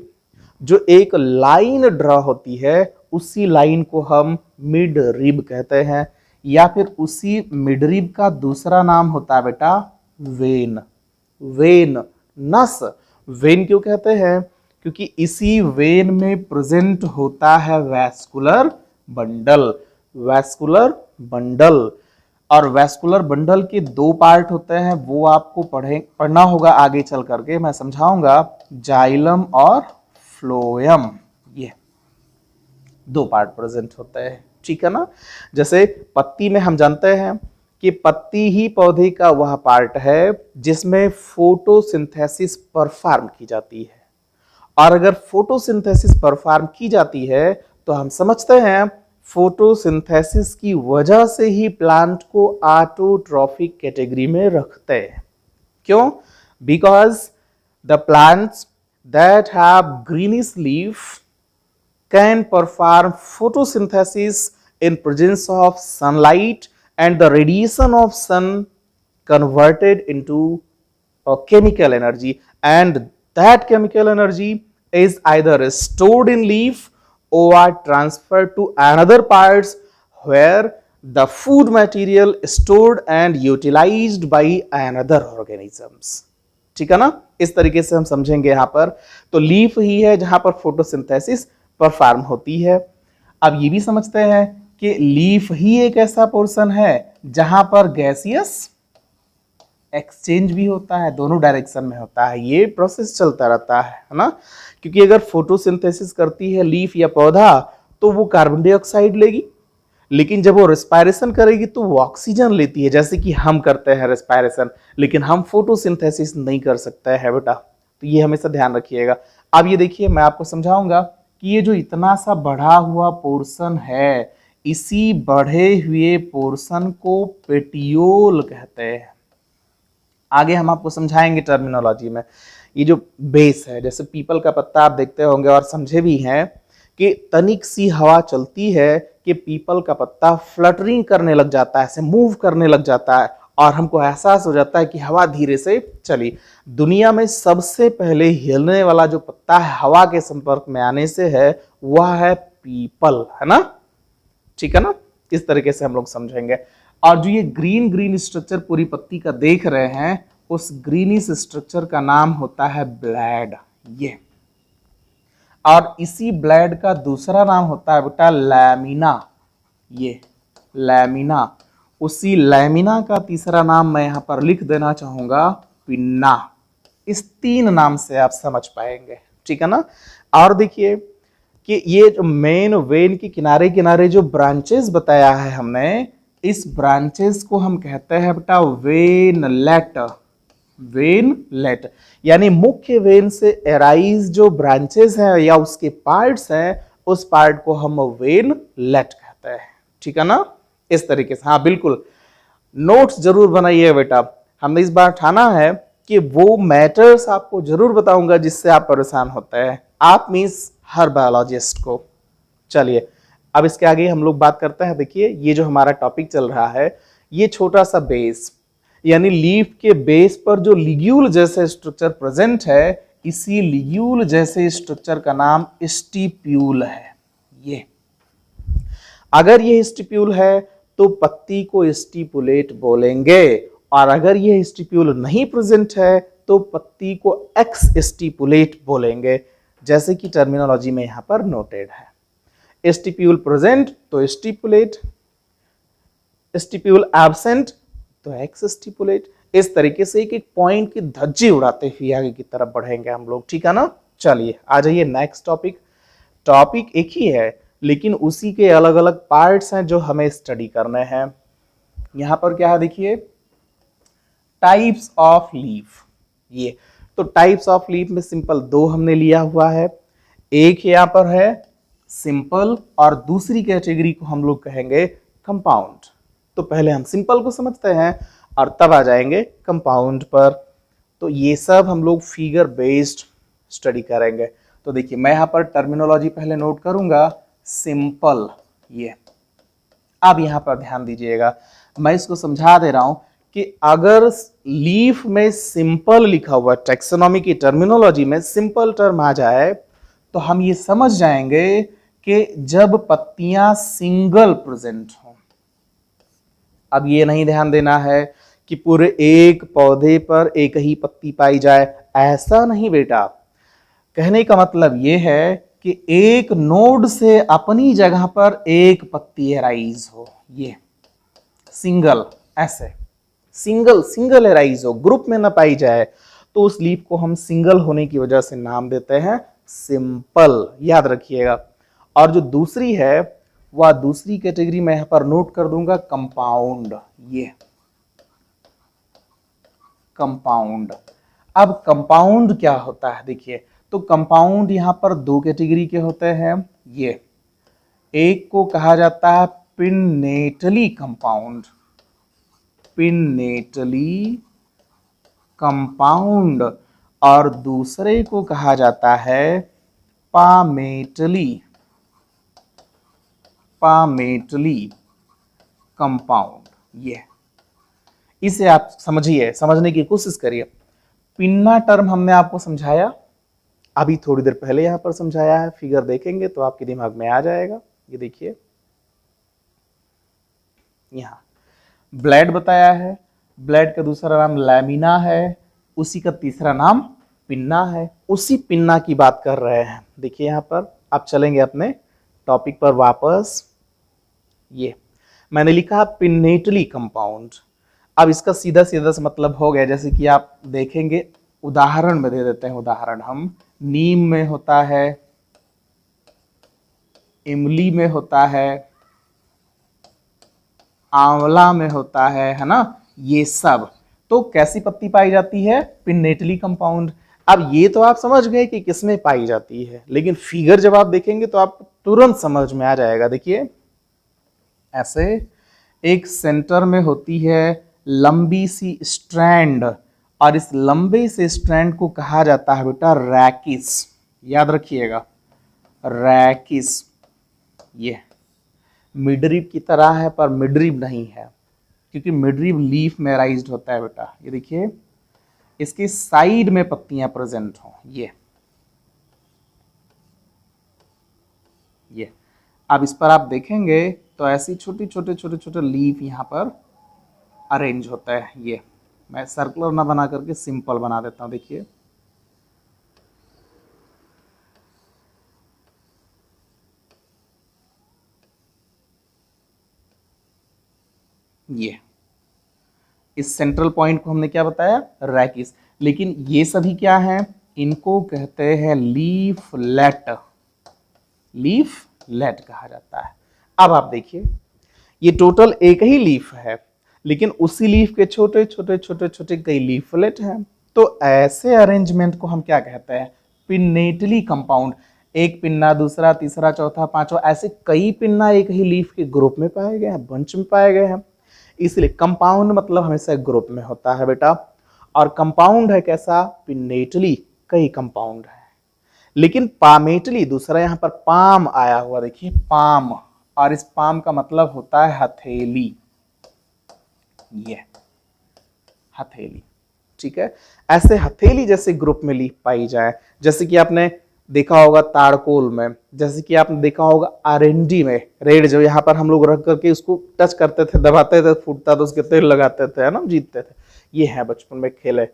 जो एक लाइन ड्रॉ होती है, उसी लाइन को हम मिड रिब कहते हैं, या फिर उसी मिड रिब का दूसरा नाम होता है बेटा वेन। वेन, नस। वेन क्यों कहते हैं? क्योंकि इसी वेन में प्रेजेंट होता है वैस्कुलर बंडल। वैस्कुलर बंडल, और वैस्कुलर बंडल के दो पार्ट होते हैं, वो आपको पढ़ना होगा आगे चल करके, मैं समझाऊंगा। जाइलम और फ्लोएम, ये दो पार्ट प्रेजेंट होते हैं, ठीक है ना। जैसे पत्ती में हम जानते हैं कि पत्ती ही पौधे का वह पार्ट है जिसमें फोटोसिंथेसिस परफॉर्म की जाती है, और अगर फोटोसिंथेसिस परफॉर्म की जाती है तो हम समझते हैं फोटोसिंथेसिस की वजह से ही प्लांट को ऑटोट्रॉफिक कैटेगरी में रखते हैं। क्यों? Because the plants that have greenish leaf can perform photosynthesis in presence of sunlight, and the radiation of sun converted into a chemical energy, and that chemical energy is either stored in leaf or transferred to another parts where the food material stored and utilized by another organisms। ठीक है ना, इस तरीके से हम समझेंगे यहां पर। तो लीफ ही है जहां पर फोटोसिंथेसिस परफॉर्म होती है। अब ये भी समझते हैं कि लीफ ही एक ऐसा पोर्शन है जहां पर गैसियस एक्सचेंज भी होता है, दोनों डायरेक्शन में होता है, ये प्रोसेस चलता रहता है ना। क्योंकि अगर फोटोसिंथेसिस करती है लीफ या पौधा तो वो कार्बन डाइऑक्साइड लेगी, लेकिन जब वो रेस्पायरेशन करेगी तो वो ऑक्सीजन लेती है, जैसे कि हम करते हैं रेस्पायरेशन, लेकिन हम फोटोसिंथेसिस नहीं कर सकते हैं बेटा। तो ये हमेशा ध्यान रखिएगा। अब ये देखिए, मैं आपको समझाऊंगा कि ये जो इतना सा बढ़ा हुआ पोर्शन है, इसी बढ़े हुए पोर्शन को पेटियोल कहते हैं। आगे हम आपको समझाएंगे टर्मिनोलॉजी में। ये जो बेस है, जैसे पीपल का पत्ता आप देखते होंगे और समझे भी हैं कि तनिक सी हवा चलती है कि पीपल का पत्ता फ्लटरिंग करने लग जाता है, ऐसे मूव करने लग जाता है, और हमको एहसास हो जाता है कि हवा धीरे से चली। दुनिया में सबसे पहले हिलने वाला जो पत्ता है हवा के संपर्क में आने से है, वह है पीपल, है ना। ठीक है ना, इस तरीके से हम लोग समझेंगे। और जो ये ग्रीन ग्रीन स्ट्रक्चर पूरी पत्ती का देख रहे हैं, उस ग्रीनिश स्ट्रक्चर का नाम होता है ब्लेड। ये और इसी ब्लेड का दूसरा नाम होता है बेटा लैमिना, ये लैमिना। उसी लैमिना का तीसरा नाम मैं यहां पर लिख देना चाहूंगा पिन्ना। इस 3 नाम से आप समझ पाएंगे, ठीक है ना। और देखिए कि ये जो मेन वेन के किनारे किनारे जो ब्रांचेस बताया है हमने, इस ब्रांचेस को हम कहते हैं बेटा वेनलेट। वेनलेट यानी मुख्य वेन से एराइज जो ब्रांचेस हैं या उसके पार्ट्स हैं, उस पार्ट को हम वेनलेट कहते हैं, ठीक है ना। इस तरीके से, हाँ बिल्कुल, नोट्स जरूर बनाइए बेटा। हमने इस बार ठाना है कि वो मैटर्स आपको जरूर बताऊंगा जिससे आप परेशान होते हैं, आप मींस हर बायोलॉजिस्ट को। चलिए अब इसके आगे हम लोग बात करते हैं। देखिए ये जो हमारा टॉपिक चल रहा है, ये छोटा सा बेस यानी लीफ के बेस पर जो लिग्यूल जैसे स्ट्रक्चर प्रेजेंट है, इसी लिग्यूल जैसे स्ट्रक्चर का नाम स्टिप्यूल है। ये अगर ये स्टिप्यूल है तो पत्ती को स्टिपुलेट बोलेंगे, और अगर ये स्टिप्यूल नहीं प्रेजेंट है तो पत्ती को एक्स स्टिपुलेट बोलेंगे, जैसे कि टर्मिनोलॉजी में यहां पर नोटेड है। स्टिप्यूल प्रेजेंट तो स्टिपुलेट, स्टिप्यूल एब्सेंट तो एक्स स्टिपुलेट। इस तरीके से एक एक पॉइंट की धज्जी उड़ाते हुए आगे की तरफ बढ़ेंगे हम लोग, ठीक है ना। चलिए आ जाइए नेक्स्ट टॉपिक। टॉपिक एक ही है लेकिन उसी के अलग अलग पार्ट्स हैं जो हमें स्टडी करने हैं। यहां पर क्या है देखिए, टाइप्स ऑफ लीफ। ये तो टाइप्स ऑफ लीफ में सिंपल 2 हमने लिया हुआ है, एक यहां पर है सिंपल और दूसरी कैटेगरी को हम लोग कहेंगे कंपाउंड। तो पहले हम सिंपल को समझते हैं और तब आ जाएंगे कंपाउंड पर। तो ये सब हम लोग फिगर बेस्ड स्टडी करेंगे। तो देखिए मैं यहां पर टर्मिनोलॉजी पहले नोट करूंगा, सिंपल। ये अब यहां पर ध्यान दीजिएगा, मैं इसको समझा दे रहा हूं कि अगर लीफ में सिंपल लिखा हुआ, टेक्सोनॉमी की टर्मिनोलॉजी में सिंपल टर्म आ जाए तो हम ये समझ जाएंगे कि जब पत्तियां सिंगल प्रेजेंट हो। अब ये नहीं ध्यान देना है कि पूरे एक पौधे पर एक ही पत्ती पाई जाए, ऐसा नहीं बेटा। कहने का मतलब ये है कि एक नोड से अपनी जगह पर एक पत्ती एराइज हो, ये सिंगल, ऐसे सिंगल सिंगल एराइज हो, ग्रुप में ना पाई जाए, तो उस लीफ को हम सिंगल होने की वजह से नाम देते हैं सिंपल, याद रखिएगा। और जो दूसरी है वह दूसरी कैटेगरी में यहां पर नोट कर दूंगा कंपाउंड। ये कंपाउंड। अब कंपाउंड क्या होता है देखिए, तो कंपाउंड यहां पर 2 कैटेगरी के होते हैं। ये एक को कहा जाता है पिन्नेटली कंपाउंड, पिन्नेटली कंपाउंड, और दूसरे को कहा जाता है पामेटली, पामेटली कंपाउंड। ये इसे आप समझिए, समझने की कोशिश करिए। पिन्ना टर्म हमने आपको समझाया अभी थोड़ी देर पहले यहां पर समझाया है, फिगर देखेंगे तो आपके दिमाग में आ जाएगा। ये देखिए यहां ब्लेड बताया है, ब्लेड का दूसरा नाम लैमिना है, उसी का तीसरा नाम पिन्ना है, उसी पिन्ना की बात कर रहे हैं। देखिए यहां पर आप चलेंगे अपने टॉपिक पर वापस। ये मैंने लिखा पिन्नेटली कंपाउंड। अब इसका सीधा सीधा सा मतलब हो गया, जैसे कि आप देखेंगे, उदाहरण में दे देते हैं। उदाहरण हम नीम में होता है, इमली में होता है, आंवला में होता है ना, ये सब तो कैसी पत्ती पाई जाती है, पिन्नेटली कंपाउंड। अब ये तो आप समझ गए कि किसमें पाई जाती है, लेकिन फिगर जब आप देखेंगे तो आप तुरंत समझ में आ जाएगा। देखिए ऐसे एक सेंटर में होती है लंबी सी स्ट्रैंड, और इस लंबे से स्ट्रैंड को कहा जाता है बेटा रैकिस, याद रखिएगा रैकिस। ये मिडरिब की तरह है पर मिडरिब नहीं है, क्योंकि मिडरिब लीफ में राइज्ड होता है बेटा। ये देखिए इसकी साइड में पत्तियां प्रेजेंट हो। ये अब इस पर आप देखेंगे तो ऐसी छोटी छोटे छोटे छोटे लीफ यहां पर अरेंज होता है। ये मैं सर्कुलर ना बना करके सिंपल बना देता हूं। देखिए ये इस सेंट्रल पॉइंट को हमने क्या बताया, रैकिस। लेकिन ये सभी क्या हैं, इनको कहते हैं लीफलेट, लीफलेट कहा जाता है। अब आप देखिए ये टोटल एक ही लीफ है, लेकिन उसी लीफ के छोटे छोटे छोटे छोटे कई लीफलेट हैं। तो ऐसे अरेंजमेंट को हम क्या कहते हैं, पिन्नेटली कंपाउंड। एक पिन्ना, दूसरा, तीसरा, चौथा, पांचवा, ऐसे कई पिन्ना एक ही लीफ के ग्रुप में पाए गए हैं, बंच में पाए गए हैं। इसलिए कंपाउंड मतलब हमेशा ग्रुप में होता है बेटा। और कंपाउंड है कैसा, पिन्नेटली, कई कंपाउंड है। लेकिन पामेटली, दूसरा यहां पर पाम आया हुआ, देखिए पाम, और इस पाम का मतलब होता है हथेली, ये हथेली, ठीक है। ऐसे हथेली जैसे ग्रुप में लीफ पाई जाए, जैसे कि आपने देखा होगा ताड़कोल में, जैसे कि आपने देखा होगा आरएनडी में, रेड जो यहाँ पर हम लोग रख करके उसको टच करते थे, दबाते थे, फूटता तो उसके तेल लगाते थे, है ना, जीतते थे। ये है बचपन में खेले।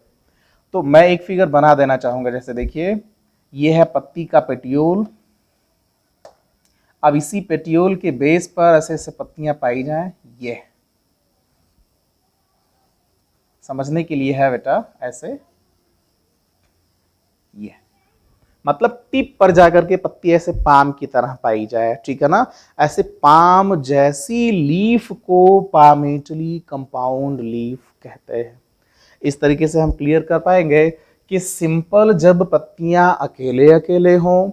तो मैं एक फिगर बना देना चाहूंगा, जैसे देखिए ये है पत्ती का पेटियोल। अब इसी पेटियोल के बेस पर ऐसे ऐसे पत्तियां पाई जाएं, ये समझने के लिए है बेटा, ऐसे ये मतलब टिप पर जाकर के पत्ती ऐसे पाम की तरह पाई जाए, ठीक है ना। ऐसे पाम जैसी लीफ को पामेटली कंपाउंड लीफ कहते हैं। इस तरीके से हम क्लियर कर पाएंगे कि सिंपल जब पत्तियां अकेले अकेले हों,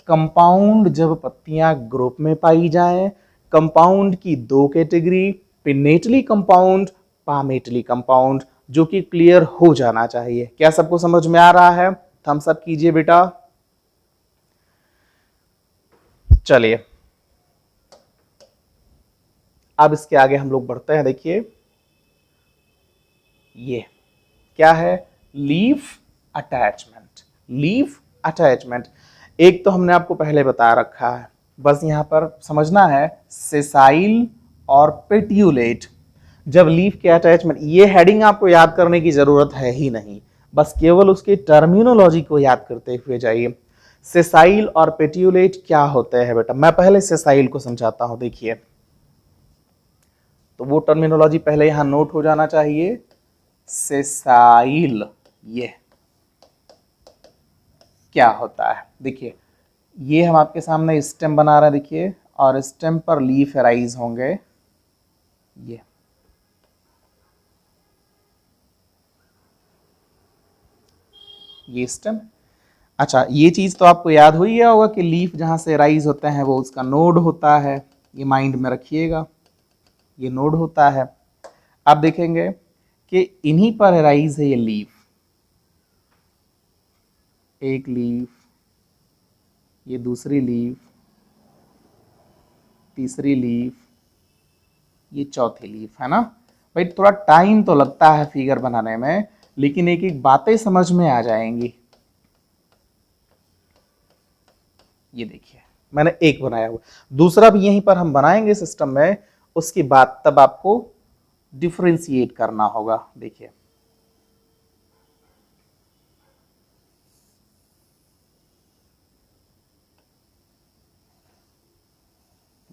कंपाउंड जब पत्तियां ग्रुप में पाई जाएं। कंपाउंड की दो category, pinnately compound, palmately compound, जो कि क्लियर हो जाना चाहिए। क्या सबको समझ में आ रहा है, थम्स अप कीजिए बेटा। चलिए अब इसके आगे हम लोग बढ़ते हैं। देखिए ये क्या है, लीफ अटैचमेंट, लीफ अटैचमेंट। एक तो हमने आपको पहले बता रखा है, बस यहां पर समझना है, सेसाइल और पेट्यूलेट। जब लीफ के अटैचमेंट, ये हेडिंग आपको याद करने की जरूरत है ही नहीं, बस केवल उसके टर्मिनोलॉजी को याद करते हुए जाइए। सेसाइल और पेट्यूलेट क्या होते हैं बेटा, मैं पहले सेसाइल को समझाता हूं। देखिए तो वो टर्मिनोलॉजी पहले यहां नोट हो जाना चाहिए। सेसाइल ये क्या होता है, देखिए ये हम आपके सामने स्टेम बना रहे हैं, देखिए, और स्टेम पर लीफ राइज होंगे, ये स्टेम। अच्छा ये चीज तो आपको याद हो ही गया होगा कि लीफ जहां से राइज होते हैं वो उसका नोड होता है, ये माइंड में रखिएगा, ये नोड होता है। आप देखेंगे कि इन्हीं पर राइज है ये लीफ, एक लीफ, ये दूसरी लीफ, तीसरी लीफ, ये चौथी लीफ, है ना। भाई थोड़ा टाइम तो लगता है फिगर बनाने में, लेकिन एक एक बातें समझ में आ जाएंगी। ये देखिए मैंने एक बनाया हुआ, दूसरा भी यहीं पर हम बनाएंगे सिस्टम में, उसके बाद तब आपको डिफरेंशिएट करना होगा। देखिए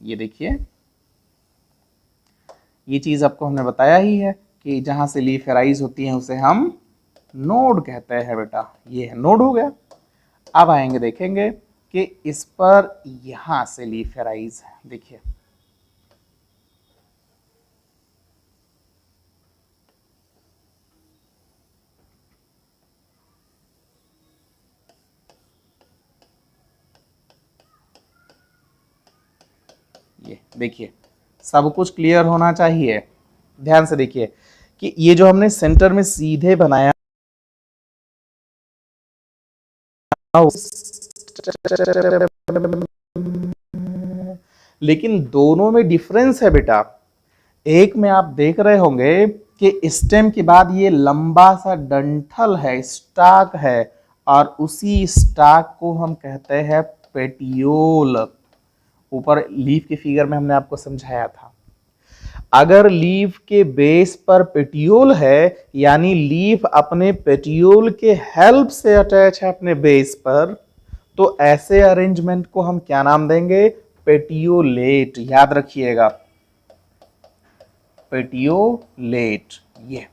ये देखिए ये चीज आपको हमने बताया ही है कि जहां से लीफ राइज होती है उसे हम नोड कहते हैं बेटा, ये है नोड हो गया। अब आएंगे देखेंगे कि इस पर यहां से लीफ राइज है, देखिए ये देखिए सब कुछ क्लियर होना चाहिए। ध्यान से देखिए कि ये जो हमने सेंटर में सीधे बनाया, लेकिन दोनों में डिफरेंस है बेटा। एक में आप देख रहे होंगे कि स्टेम के बाद ये लंबा सा डंठल है, स्टाक है, और उसी स्टाक को हम कहते हैं पेटियोल। ऊपर लीफ की फिगर में हमने आपको समझाया था, अगर लीफ के बेस पर पेटियोल है, यानी लीफ अपने पेटियोल के हेल्प से अटैच है अपने बेस पर, तो ऐसे अरेंजमेंट को हम क्या नाम देंगे, पेटियोलेट। याद रखिएगा, पेटियोलेट। ये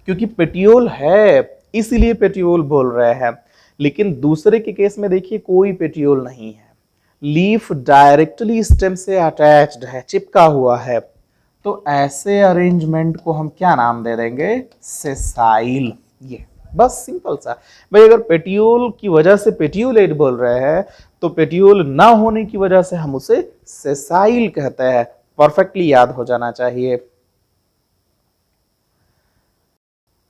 क्योंकि पेटियोल है इसीलिए पेटियोल बोल रहे हैं, लेकिन दूसरे के केस में देखिए कोई पेटियोल नहीं है, लीफ डायरेक्टली स्टेम से अटैच्ड है, चिपका हुआ है, तो ऐसे अरेंजमेंट को हम क्या नाम दे देंगे? सेसाइल। ये बस सिंपल सा। भाई अगर पेटियोल की वजह से पेटियोलेट बोल रहे हैं तो पेटियोल ना होने की वजह से हम उसे सेसाइल कहते हैं। परफेक्टली याद हो जाना चाहिए।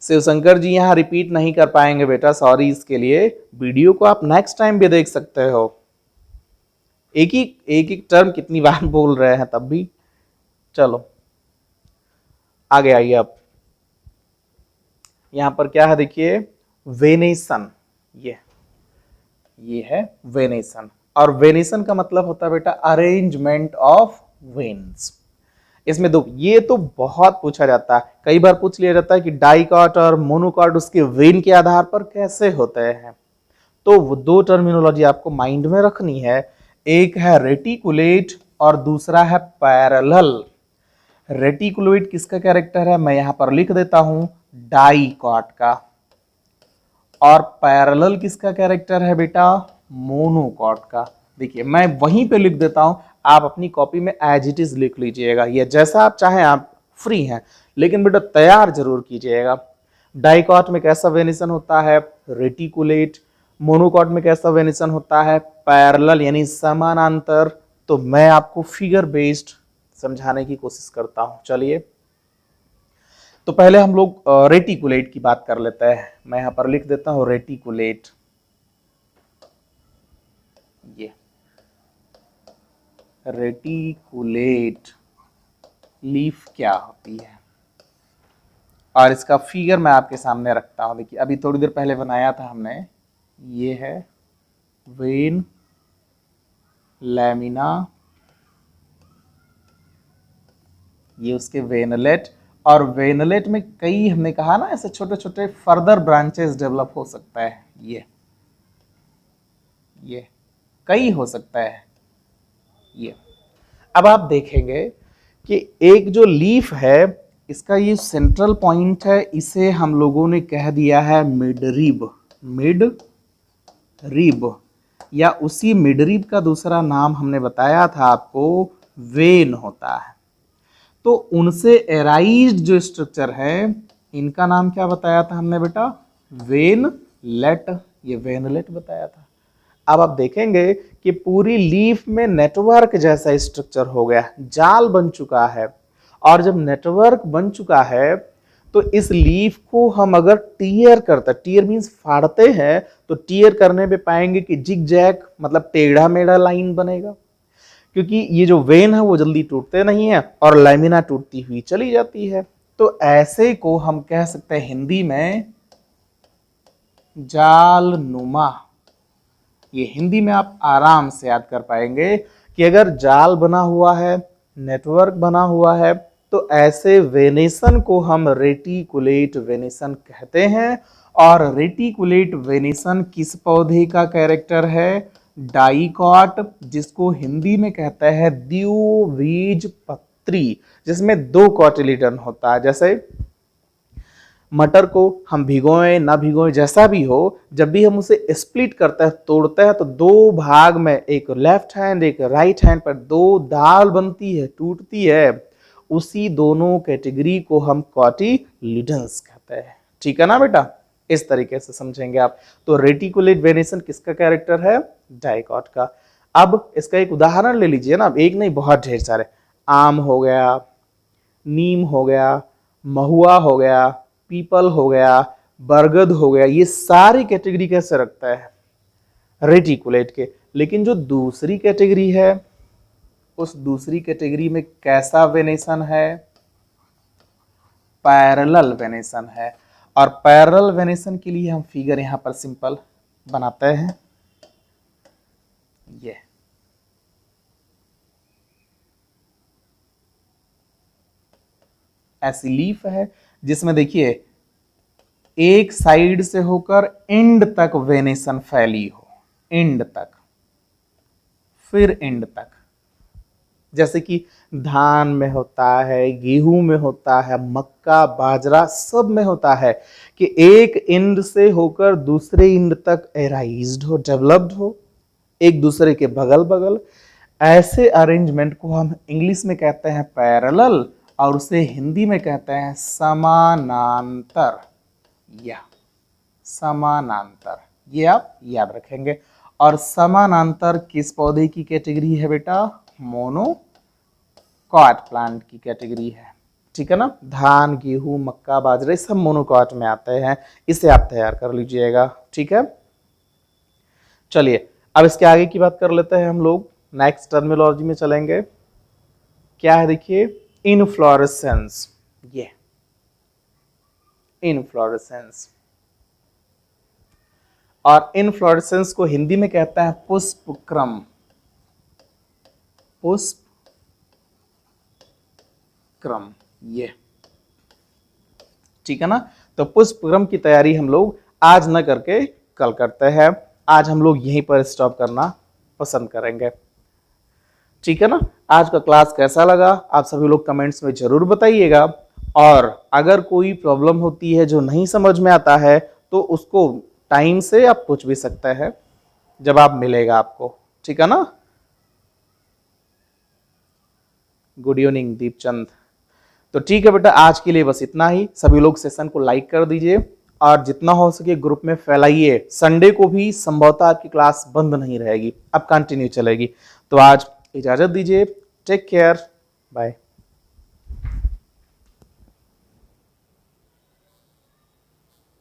शिवशंकर जी यहाँ रिपीट नहीं कर पाएंगे बेटा, सॉरी इसके लिए। वीडियो को आप नेक्स्ट टाइम भी देख सकते हो। एक ही टर्म कितनी बार बोल रहे हैं तब भी। चलो आगे आइए। अब यहां पर क्या है देखिए, वेनेसन। ये है वेनेसन, और वेनेसन का मतलब होता है बेटा अरेंजमेंट ऑफ वेन्स। इसमें दो, ये तो बहुत पूछा जाता है, कई बार पूछ लिया जाता है कि डाइकॉट और मोनोकॉट उसके वेन के आधार पर कैसे होते हैं। तो वो दो टर्मिनोलॉजी आपको माइंड में रखनी है, एक है रेटिकुलेट और दूसरा है पैरेलल। रेटिकुलेट किसका कैरेक्टर है मैं यहां पर लिख देता हूं, डाइकॉट का, और पैरेलल किसका कैरेक्टर है बेटा? मोनोकॉट का। देखिए मैं वहीं पे लिख देता हूं, आप अपनी कॉपी में एज इट इज लिख लीजिएगा, ये जैसा आप चाहें, आप फ्री हैं, लेकिन बेटा तैयार जरूर कीजिएगा। डाइकॉट में कैसा वेनिसन होता है? रेटिकुलेट। मोनोकॉट में कैसा वेनिसन होता है? पैरेलल यानी समानांतर। तो मैं आपको फिगर बेस्ड समझाने की कोशिश करता हूं। चलिए तो पहले हम लोग रेटिकुलेट की बात कर लेते हैं। मैं यहां पर लिख देता हूं रेटिकुलेट। ये रेटिकुलेट लीफ क्या होती है, और इसका फिगर मैं आपके सामने रखता हूं। देखिए अभी थोड़ी देर पहले बनाया था हमने, ये है वेन लैमिना, ये उसके वेनलेट, और वेनलेट में कई हमने कहा ना ऐसे छोटे छोटे फर्दर ब्रांचेस डेवलप हो सकता है। ये कई हो सकता है। ये अब आप देखेंगे कि एक जो लीफ है इसका ये सेंट्रल पॉइंट है, इसे हम लोगों ने कह दिया है मिड रिब। मिड रिब, या उसी मिड रिब का दूसरा नाम हमने बताया था आपको, वेन होता है। तो उनसे एराइज्ड जो स्ट्रक्चर है इनका नाम क्या बताया था हमने बेटा? वेनलेट। ये वेनलेट बताया था। अब आप देखेंगे कि पूरी लीफ में नेटवर्क जैसा स्ट्रक्चर हो गया, जाल बन चुका है। और जब नेटवर्क बन चुका है तो इस लीफ को हम अगर टीयर करते, टीयर मीन्स फाड़ते हैं, तो टीयर करने पे पाएंगे कि जिग जैग मतलब टेढ़ा मेढ़ा लाइन बनेगा, क्योंकि ये जो वेन है वो जल्दी टूटते नहीं है और लैमिना टूटती हुई चली जाती है। तो ऐसे को हम कह सकते हैं हिंदी में जाल नुमा। ये हिंदी में आप आराम से याद कर पाएंगे कि अगर जाल बना हुआ है, नेटवर्क बना हुआ है, तो ऐसे वेनेसन को हम रेटिकुलेट वेनेसन कहते हैं। और रेटिकुलेट वेनेसन किस पौधे का कैरेक्टर है? डाइकॉट, जिसको हिंदी में कहते हैं द्विबीजपत्री, जिसमें दो कॉटिलिडन होता है। जैसे मटर को हम भिगोएं ना भिगोएं जैसा भी हो, जब भी हम उसे स्प्लिट करते हैं, तोड़ते हैं, तो दो भाग में, एक लेफ्ट हैंड एक राइट हैंड पर दो दाल बनती है, टूटती है। उसी दोनों कैटेगरी को हम कॉटिलिडन्स कहते हैं। ठीक है ना बेटा? इस तरीके से समझेंगे आप। तो रेटिकुलेट वेनेसन किसका कैरेक्टर है? डाइकॉट का। अब इसका एक उदाहरण ले लीजिए ना, एक नहीं बहुत ढेर सारे। आम हो गया, नीम हो गया, महुआ हो गया, पीपल हो गया, बरगद हो गया, ये सारी कैटेगरी कैसे रखता है? रेटिकुलेट के। लेकिन जो दूसरी कैटेगरी है, उस दूसरी कैटेगरी में कैसा वेनेसन है? पैरेलल वेनेसन है। और पैरेलल वेनेसन के लिए हम फिगर यहां पर सिंपल बनाते हैं। ये ऐसी लीफ है जिसमें देखिए एक साइड से होकर एंड तक वेनेसन फैली हो, एंड तक, फिर एंड तक। जैसे कि धान में होता है, गेहूं में होता है, मक्का, बाजरा सब में होता है कि एक इंड से होकर दूसरे इंड तक एराइज्ड हो, डेवलप्ड हो, एक दूसरे के बगल बगल। ऐसे अरेंजमेंट को हम इंग्लिश में कहते हैं पैरेलल और उसे हिंदी में कहते हैं समानांतर या समानांतर। ये आप याद रखेंगे। और समानांतर किस पौधे की कैटेगरी है बेटा? मोनोकॉट प्लांट की कैटेगरी है, ठीक है ना। धान, गेहूं, मक्का, बाजरा सब मोनोकॉट में आते हैं। इसे आप तैयार कर लीजिएगा, ठीक है। चलिए अब इसके आगे की बात कर लेते हैं हम लोग। नेक्स्ट टर्मिनोलॉजी में चलेंगे। क्या है देखिए, इनफ्लोरेसेंस। ये इनफ्लोरेसेंस, और इनफ्लोरेसेंस को हिंदी में कहते हैं पुष्पक्रम। पुष्पक्रम, ये ठीक है ना। तो पुष्पक्रम की तैयारी हम लोग आज न करके कल करते हैं। आज हम लोग यहीं पर स्टॉप करना पसंद करेंगे, ठीक है ना। आज का क्लास कैसा लगा आप सभी लोग कमेंट्स में जरूर बताइएगा। और अगर कोई प्रॉब्लम होती है जो नहीं समझ में आता है तो उसको टाइम से आप पूछ भी सकते हैं जब आप मिलेगा आपको, ठीक है ना। Good evening Deepchand. तो ठीक है बेटा, आज के लिए बस इतना ही। सभी लोग सेशन को लाइक कर दीजिए और जितना हो सके ग्रुप में फैलाइए। संडे को भी संभवतः आपकी क्लास बंद नहीं रहेगी, अब कंटिन्यू चलेगी। तो आज इजाजत दीजिए, टेक केयर, बाय।